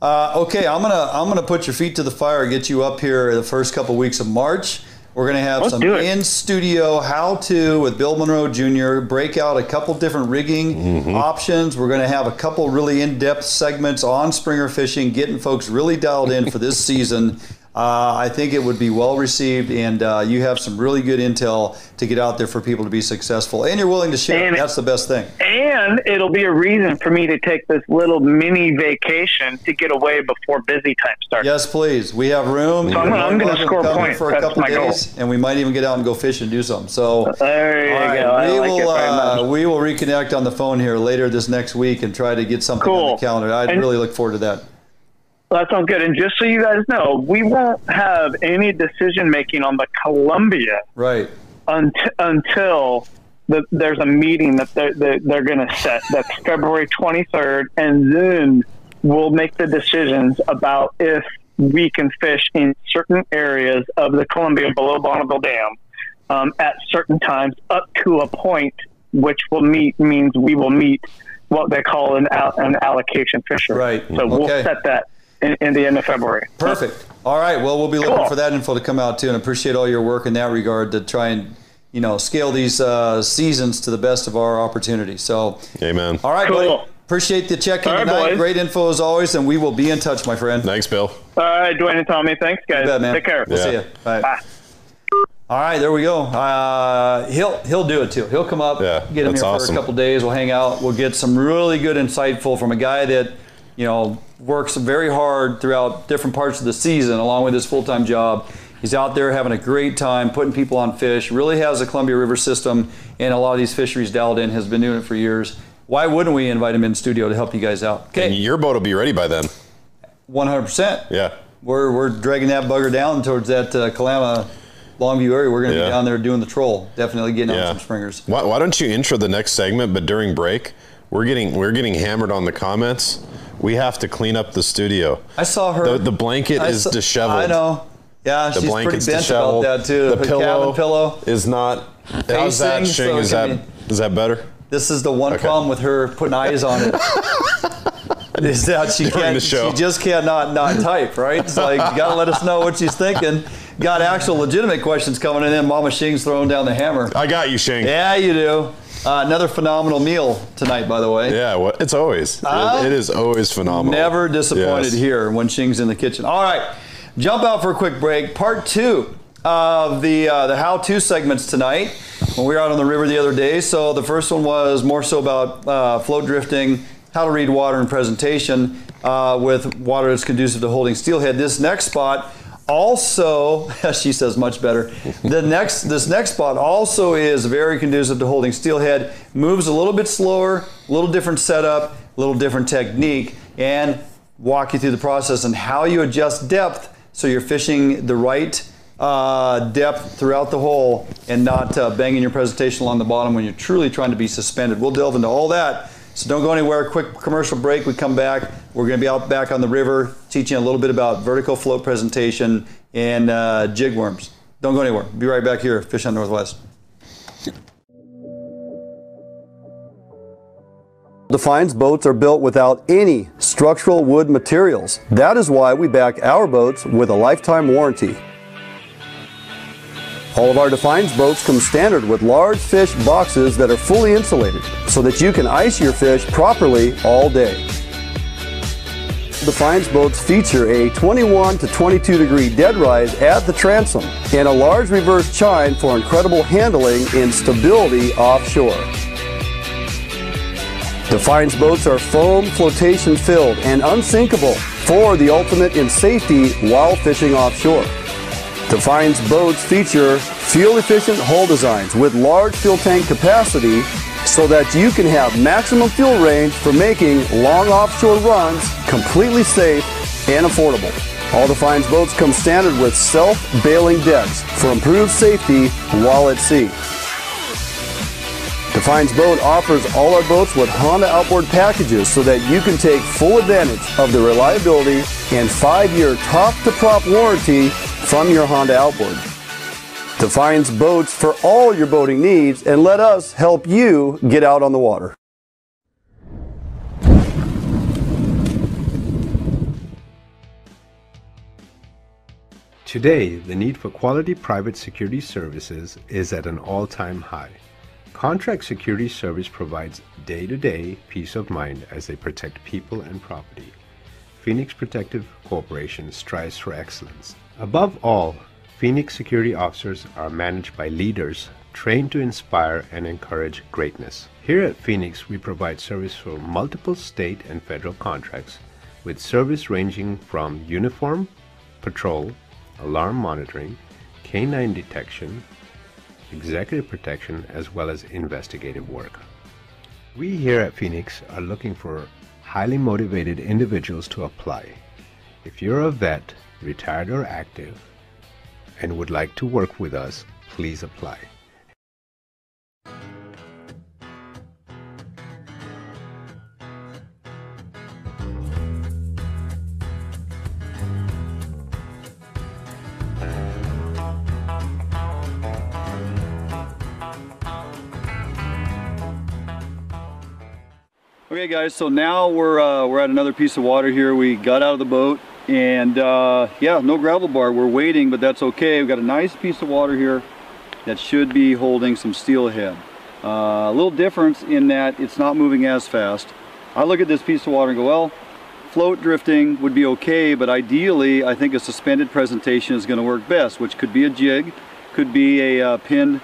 Speaker 3: Okay, I'm gonna put your feet to the fire, get you up here the first couple weeks of March. We're gonna have some in-studio how-to with Bill Monroe Jr. Break out a couple different rigging options. We're gonna have a couple really in-depth segments on springer fishing, getting folks really dialed in for this season. I think it would be well received, and you have some really good intel to get out there for people to be successful, and you're willing to share. That's the best thing.
Speaker 13: And it'll be a reason for me to take this little mini vacation to get away before busy time starts.
Speaker 3: Yes, please. We have room.
Speaker 13: So I'm going to score points
Speaker 3: for a couple days, and we might even get out and go fish and do something. So
Speaker 13: there you go.
Speaker 3: We will reconnect on the phone here later this next week and try to get something on the calendar. I'd really look forward to that.
Speaker 13: That sounds good. And just so you guys know, we won't have any decision-making on the Columbia until there's a meeting that they're going to set. That's February 23rd, and then we'll make the decisions about if we can fish in certain areas of the Columbia below Bonneville Dam at certain times up to a point which means we will meet what they call an allocation fishery. Right. So we'll set that in the end of February.
Speaker 3: Perfect. All right. Well, we'll be looking for that info to come out too, and appreciate all your work in that regard to try and scale these seasons to the best of our opportunity. So,
Speaker 2: amen.
Speaker 3: All right, buddy. Appreciate the check-in tonight. Boys. Great info as always, and we will be in touch, my friend.
Speaker 2: Thanks, Bill.
Speaker 13: All right, Dwayne and Tommy. Thanks, guys.
Speaker 3: You bet, man.
Speaker 13: Take care.
Speaker 3: We'll see you. Bye. All right, there we go. He'll do it too. He'll come up, get him here for a couple days. We'll hang out. We'll get some really good insightful from a guy that works very hard throughout different parts of the season along with his full-time job. He's out there having a great time, putting people on fish, really has the Columbia River system and a lot of these fisheries dialed in, has been doing it for years. why wouldn't we invite him in studio to help you guys out? Okay.
Speaker 2: And your boat will be ready by then.
Speaker 3: 100%.
Speaker 2: Yeah.
Speaker 3: We're dragging that bugger down towards that Kalama Longview area. We're going to be down there doing the troll. Definitely getting on some springers.
Speaker 2: Why don't you intro the next segment, but during break, we're getting hammered on the comments. We have to clean up the studio.
Speaker 3: I saw her.
Speaker 2: The blanket is disheveled.
Speaker 3: I know. Yeah,
Speaker 2: the
Speaker 3: she's pretty bent about that too.
Speaker 2: The cabin pillow is not. How's that, Shing? Is that better?
Speaker 3: This is the one problem with her putting eyes on it. Is that she just can't not type, right? It's like, you got to let us know what she's thinking. Got actual legitimate questions coming in, and Mama Shing's throwing down the hammer.
Speaker 2: I got you, Shing.
Speaker 3: Yeah, you do. Another phenomenal meal tonight, by the way.
Speaker 2: Yeah, it's always. It is always phenomenal.
Speaker 3: Never disappointed here when Shing's in the kitchen. All right, jump out for a quick break. Part 2 of the how-to segments tonight when we were out on the river the other day. So the first one was more so about float drifting, how to read water and presentation with water that's conducive to holding steelhead. This next spot also, she says much better. This next spot also is very conducive to holding steelhead. Moves a little bit slower, a little different setup, a little different technique, and walk you through the process and how you adjust depth so you're fishing the right depth throughout the hole and not banging your presentation along the bottom when you're truly trying to be suspended. We'll delve into all that. So don't go anywhere. Quick commercial break. We come back. We're going to be out back on the river teaching a little bit about vertical float presentation and jig worms. Don't go anywhere. Be right back here, Fish on Northwest.
Speaker 4: Defiance boats are built without any structural wood materials. That is why we back our boats with a lifetime warranty. All of our Defiance boats come standard with large fish boxes that are fully insulated so that you can ice your fish properly all day. Defiance boats feature a 21 to 22 degree dead rise at the transom and a large reverse chine for incredible handling and stability offshore. Defiance boats are foam flotation filled and unsinkable for the ultimate in safety while fishing offshore. Defiance boats feature fuel-efficient hull designs with large fuel tank capacity so that you can have maximum fuel range for making long offshore runs completely safe and affordable. All Defiance boats come standard with self-bailing decks for improved safety while at sea. Defiance Boat offers all our boats with Honda outboard packages so that you can take full advantage of the reliability and 5-year top-to-prop warranty from your Honda outboard. Defiance Boats for all your boating needs, and let us help you get out on the water.
Speaker 14: Today, the need for quality private security services is at an all-time high. Contract Security Service provides day-to-day peace of mind as they protect people and property. Phoenix Protective Corporation strives for excellence. Above all, Phoenix security officers are managed by leaders trained to inspire and encourage greatness. Here at Phoenix, we provide service for multiple state and federal contracts, with service ranging from uniform, patrol, alarm monitoring, canine detection, executive protection, as well as investigative work. We here at Phoenix are looking for highly motivated individuals to apply. If you're a vet, retired or active, and would like to work with us, please apply.
Speaker 3: Okay guys, so now we're at another piece of water here. We got out of the boat and yeah, no gravel bar. We're waiting, but that's okay. We've got a nice piece of water here that should be holding some steelhead. A little difference in that it's not moving as fast. I look at this piece of water and go, well, float drifting would be okay, but ideally I think a suspended presentation is going to work best, which could be a jig, could be a pinned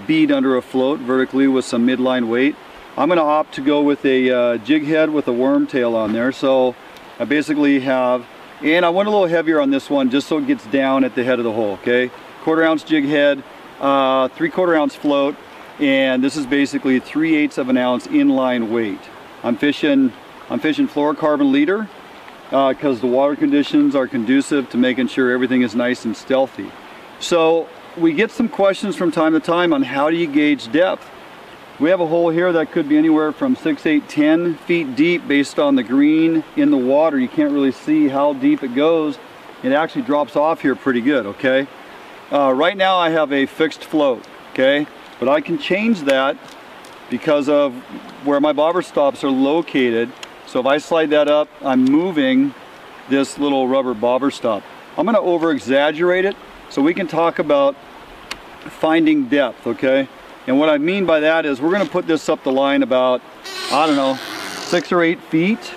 Speaker 3: bead under a float vertically with some midline weight. I'm going to opt to go with a jig head with a worm tail on there. So I basically have, and I went a little heavier on this one just so it gets down at the head of the hole, okay? 1/4 ounce jig head, 3/4 ounce float,
Speaker 4: and this is basically 3/8 of an ounce inline weight. I'm fishing fluorocarbon leader because the water conditions are conducive to making sure everything is nice and stealthy. So we get some questions from time to time on how do you gauge depth. We have a hole here that could be anywhere from 6, 8, 10 feet deep based on the green in the water. You can't really see how deep it goes. It actually drops off here pretty good, okay? Right now I have a fixed float, okay? But I can change that because of where my bobber stops are located. So if I slide that up, I'm moving this little rubber bobber stop. I'm gonna over exaggerate it so we can talk about finding depth, okay? And what I mean by that is we're gonna put this up the line about, I don't know, 6 or 8 feet,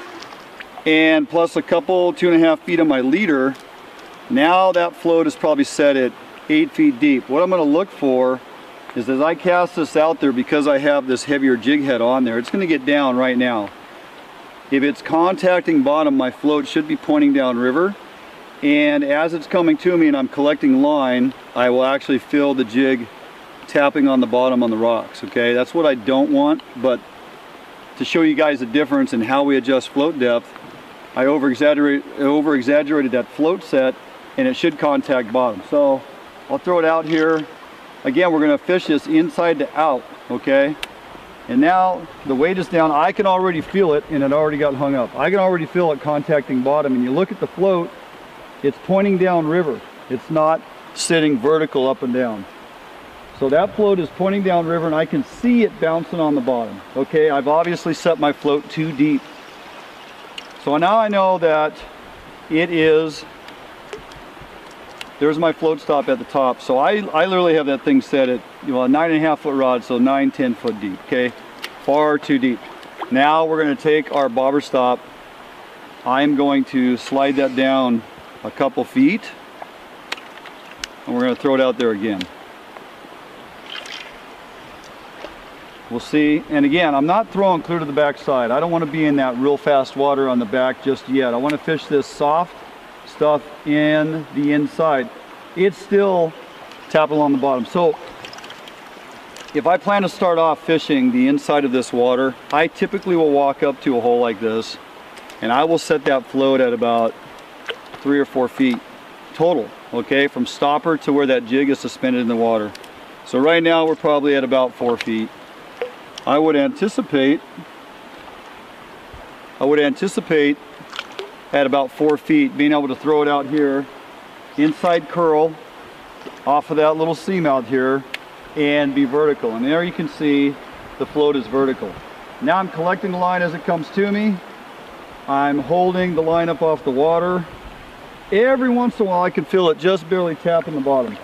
Speaker 4: and plus a couple, 2.5 feet of my leader. Now that float is probably set at 8 feet deep. What I'm gonna look for is as I cast this out there, because I have this heavier jig head on there, it's gonna get down right now. If it's contacting bottom, my float should be pointing down river. And as it's coming to me and I'm collecting line, I will actually feel the jig tapping on the bottom on the rocks, okay? That's what I don't want, but to show you guys the difference in how we adjust float depth, I over-exaggerated that float set, and it should contact bottom. So I'll throw it out here. Again, we're gonna fish this inside to out, okay? And now the weight is down. I can already feel it, and it already got hung up. I can already feel it contacting bottom, and you look at the float, it's pointing down river. It's not sitting vertical up and down. So that float is pointing down river, and I can see it bouncing on the bottom. Okay, I've obviously set my float too deep. So now I know that it is, there's my float stop at the top. So I literally have that thing set at, you know, a 9.5 foot rod, so 9, 10 foot deep, okay? Far too deep. Now we're gonna take our bobber stop. I'm going to slide that down a couple feet, and we're gonna throw it out there again. We'll see, and again, I'm not throwing clear to the back side. I don't want to be in that real fast water on the back just yet. I want to fish this soft stuff in the inside. It's still tapping on the bottom. So if I plan to start off fishing the inside of this water, I typically will walk up to a hole like this, and I will set that float at about 3 or 4 feet total, okay, from stopper to where that jig is suspended in the water. So right now we're probably at about 4 feet. I would anticipate at about 4 feet being able to throw it out here, inside curl off of that little seamount here, and be vertical. And there you can see the float is vertical. Now I'm collecting the line as it comes to me. I'm holding the line up off the water. Every once in a while I can feel it just barely tapping the bottom.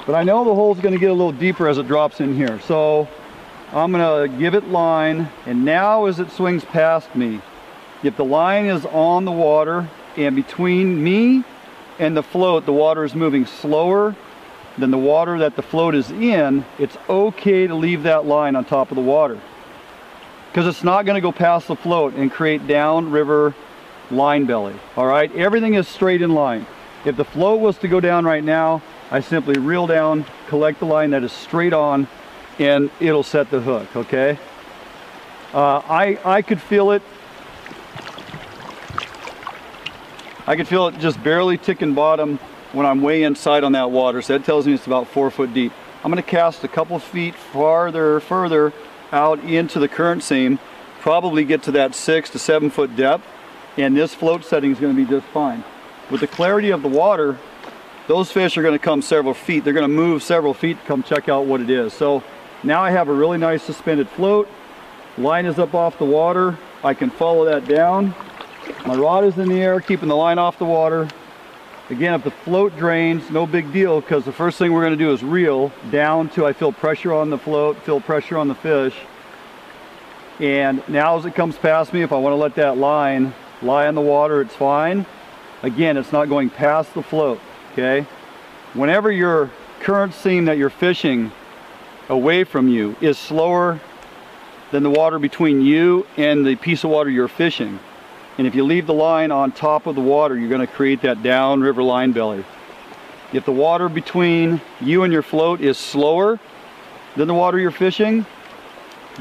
Speaker 4: But I know the hole's gonna get a little deeper as it drops in here. So I'm gonna give it line, and now as it swings past me, if the line is on the water and between me and the float, the water is moving slower than the water that the float is in, it's okay to leave that line on top of the water, because it's not gonna go past the float and create downriver line belly. All right, everything is straight in line. If the float was to go down right now, I simply reel down, collect the line that is straight on, and it'll set the hook, okay? I could feel it. I could feel it just barely ticking bottom when I'm way inside on that water, so that tells me it's about 4 foot deep. I'm gonna cast a couple feet further out into the current seam, probably get to that 6 to 7 foot depth, and this float setting is gonna be just fine. With the clarity of the water, those fish are gonna come several feet. They're gonna move several feet to come check out what it is. So now I have a really nice suspended float. Line is up off the water. I can follow that down. My rod is in the air, keeping the line off the water. Again, if the float drains, no big deal, because the first thing we're going to do is reel down till I feel pressure on the float, feel pressure on the fish. And now as it comes past me, if I want to let that line lie on the water, it's fine. Again, it's not going past the float, okay? Whenever your current seam that you're fishing away from you is slower than the water between you and the piece of water you're fishing, and if you leave the line on top of the water, you're going to create that downriver line belly. If the water between you and your float is slower
Speaker 3: then the water you're fishing,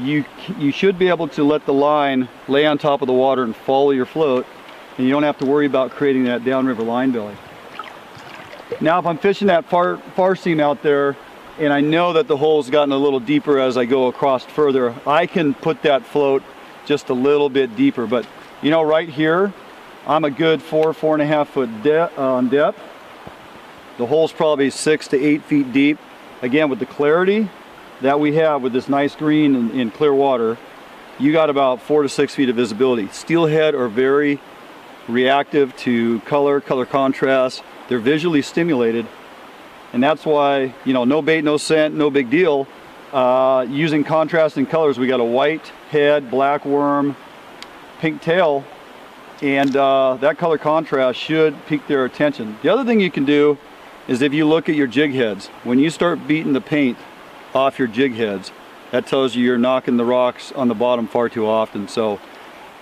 Speaker 3: you should be able to let the line lay on top of the water and follow your float, and you don't have to worry about creating that downriver line belly. Now if I'm fishing that far seam out there, and I know that the hole's gotten a little deeper as I go across further, I can put that float just a little bit deeper. But you know, right here, I'm a good 4.5 foot on depth. The hole's probably 6 to 8 feet deep. Again, with the clarity that we have with this nice green in clear water, you got about 4 to 6 feet of visibility. Steelhead are very reactive to color contrast. They're visually stimulated, and that's why, you know, no bait, no scent, no big deal. Using contrasting colors, we got a white head, black worm, pink tail, and that color contrast should pique their attention. The other thing you can do is if you look at your jig heads, when you start beating the paint off your jig heads, that tells you you're knocking the rocks on the bottom far too often. So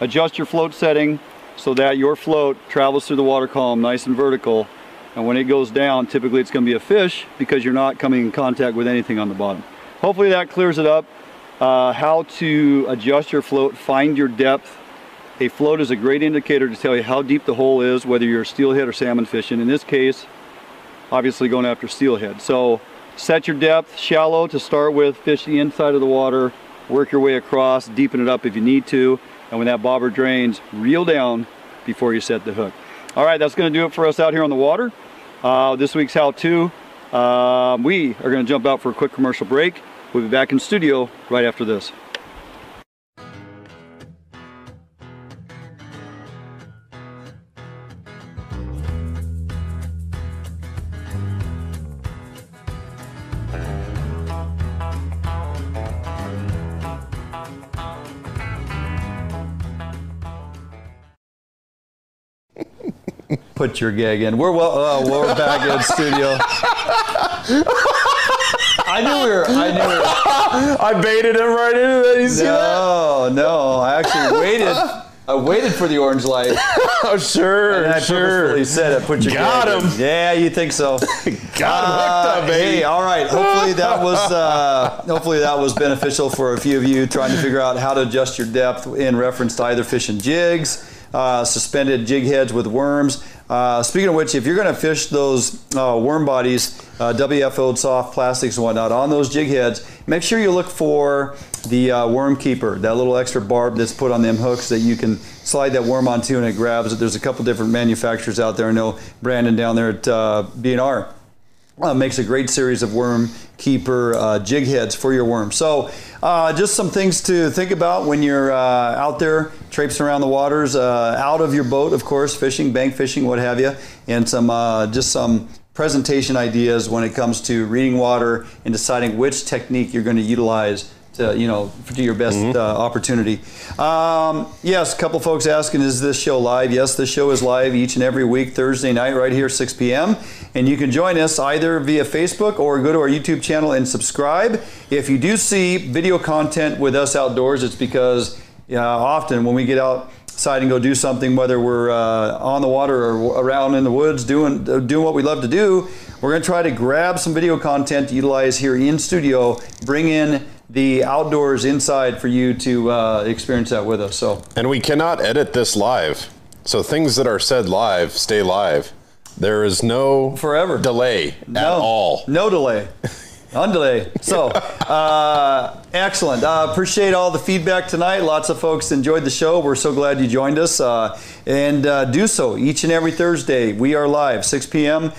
Speaker 3: adjust your float setting so that your float travels through the water column nice and vertical, and when it goes down, typically it's going to be a fish because you're not coming in contact with anything on the bottom. Hopefully that clears it up. How to adjust your float, find your depth. A float is a great indicator to tell you how deep the hole is, whether you're steelhead or salmon fishing. In this case, obviously going after steelhead. So set your depth shallow to start with, fish the inside of the water, work your way across, deepen it up if you need to, and when that bobber drains, reel down before you set the hook. All right, that's going to do it for us out here on the water. This week's how-to. We are going to jump out for a quick commercial break. We'll be back in studio right after this. Put your gag in. We're back in studio. I
Speaker 2: baited him right into that. You see that?
Speaker 3: No. I actually waited. I waited for the orange light.
Speaker 2: Oh, sure,
Speaker 3: and I purposefully said it. Put your
Speaker 2: got him.
Speaker 3: In. Yeah, you think so?
Speaker 2: Got him hooked up, baby.
Speaker 3: Hey, all right. Hopefully that was beneficial for a few of you trying to figure out how to adjust your depth in reference to either fishing jigs, suspended jig heads with worms. Speaking of which, if you're going to fish those worm bodies, WFO'd soft plastics and whatnot on those jig heads, make sure you look for the worm keeper, that little extra barb that's put on them hooks that you can slide that worm onto and it grabs it. There's a couple different manufacturers out there. I know Brandon down there at B&R makes a great series of worm keeper jig heads for your worm. So just some things to think about when you're out there traipsing around the waters, out of your boat, of course, fishing, bank fishing, what have you, and some just some presentation ideas when it comes to reading water and deciding which technique you're going to utilize to, to your best opportunity. Yes, a couple folks asking, is this show live? Yes, this show is live each and every week, Thursday night, right here, 6 p.m. And you can join us either via Facebook or go to our YouTube channel and subscribe. If you do see video content with us outdoors, it's because often when we get outside and go do something, whether we're on the water or around in the woods doing what we love to do, we're going to try to grab some video content to utilize here in studio, bring in the outdoors inside for you to experience that with us.
Speaker 2: And we cannot edit this live, so things that are said live stay live. There is no delay at all. No delay. Undelay. So, excellent. Appreciate all the feedback tonight. Lots of folks enjoyed the show. We're so glad you joined us. And do so each and every Thursday. We are live, 6 p.m.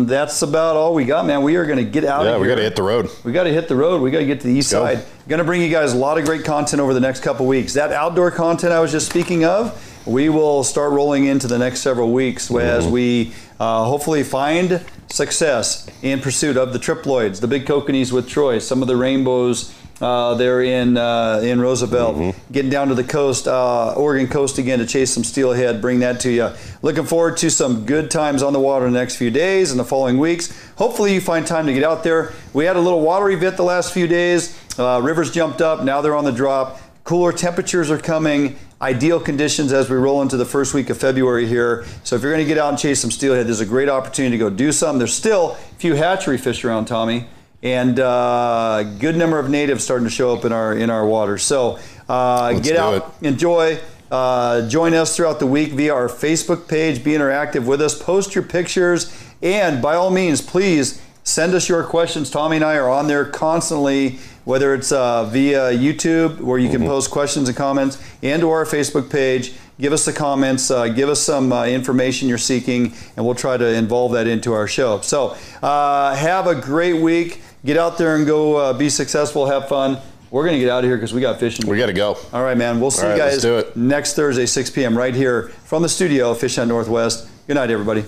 Speaker 2: That's about all we got, man. We are going to get out of here. Yeah, we got to hit the road. We got to hit the road. We got to get to the east side. Going to bring you guys a lot of great content over the next couple weeks. That outdoor content I was just speaking of, we will start rolling into the next several weeks as we hopefully find success in pursuit of the triploids, the big kokanees with Troy, some of the rainbows there in Roosevelt, getting down to the coast, Oregon coast again to chase some steelhead, bring that to you. Looking forward to some good times on the water in the next few days and the following weeks. Hopefully you find time to get out there. We had a little water event the last few days. Rivers jumped up, now they're on the drop. Cooler temperatures are coming, ideal conditions as we roll into the first week of February here. So if you're going to get out and chase some steelhead, there's a great opportunity to go do some. There's still a few hatchery fish around, Tommy.
Speaker 3: and a good number of natives starting to show up in our waters. So get out, enjoy. Join us throughout the week via our Facebook page. Be interactive with us. Post your pictures, and by all means, please send us your questions. Tommy and I are on there constantly, whether it's via YouTube, where you can post questions and comments, and or our Facebook page. Give us the comments, give us some information you're seeking, and we'll try to involve that into our show. So have a great week. Get out there and go be successful, have fun. We're going to get out of here because we got fishing.
Speaker 2: We got to go.
Speaker 3: All right, man. We'll see you guys next Thursday, 6 p.m. right here from the studio, FHN Northwest. Good night, everybody.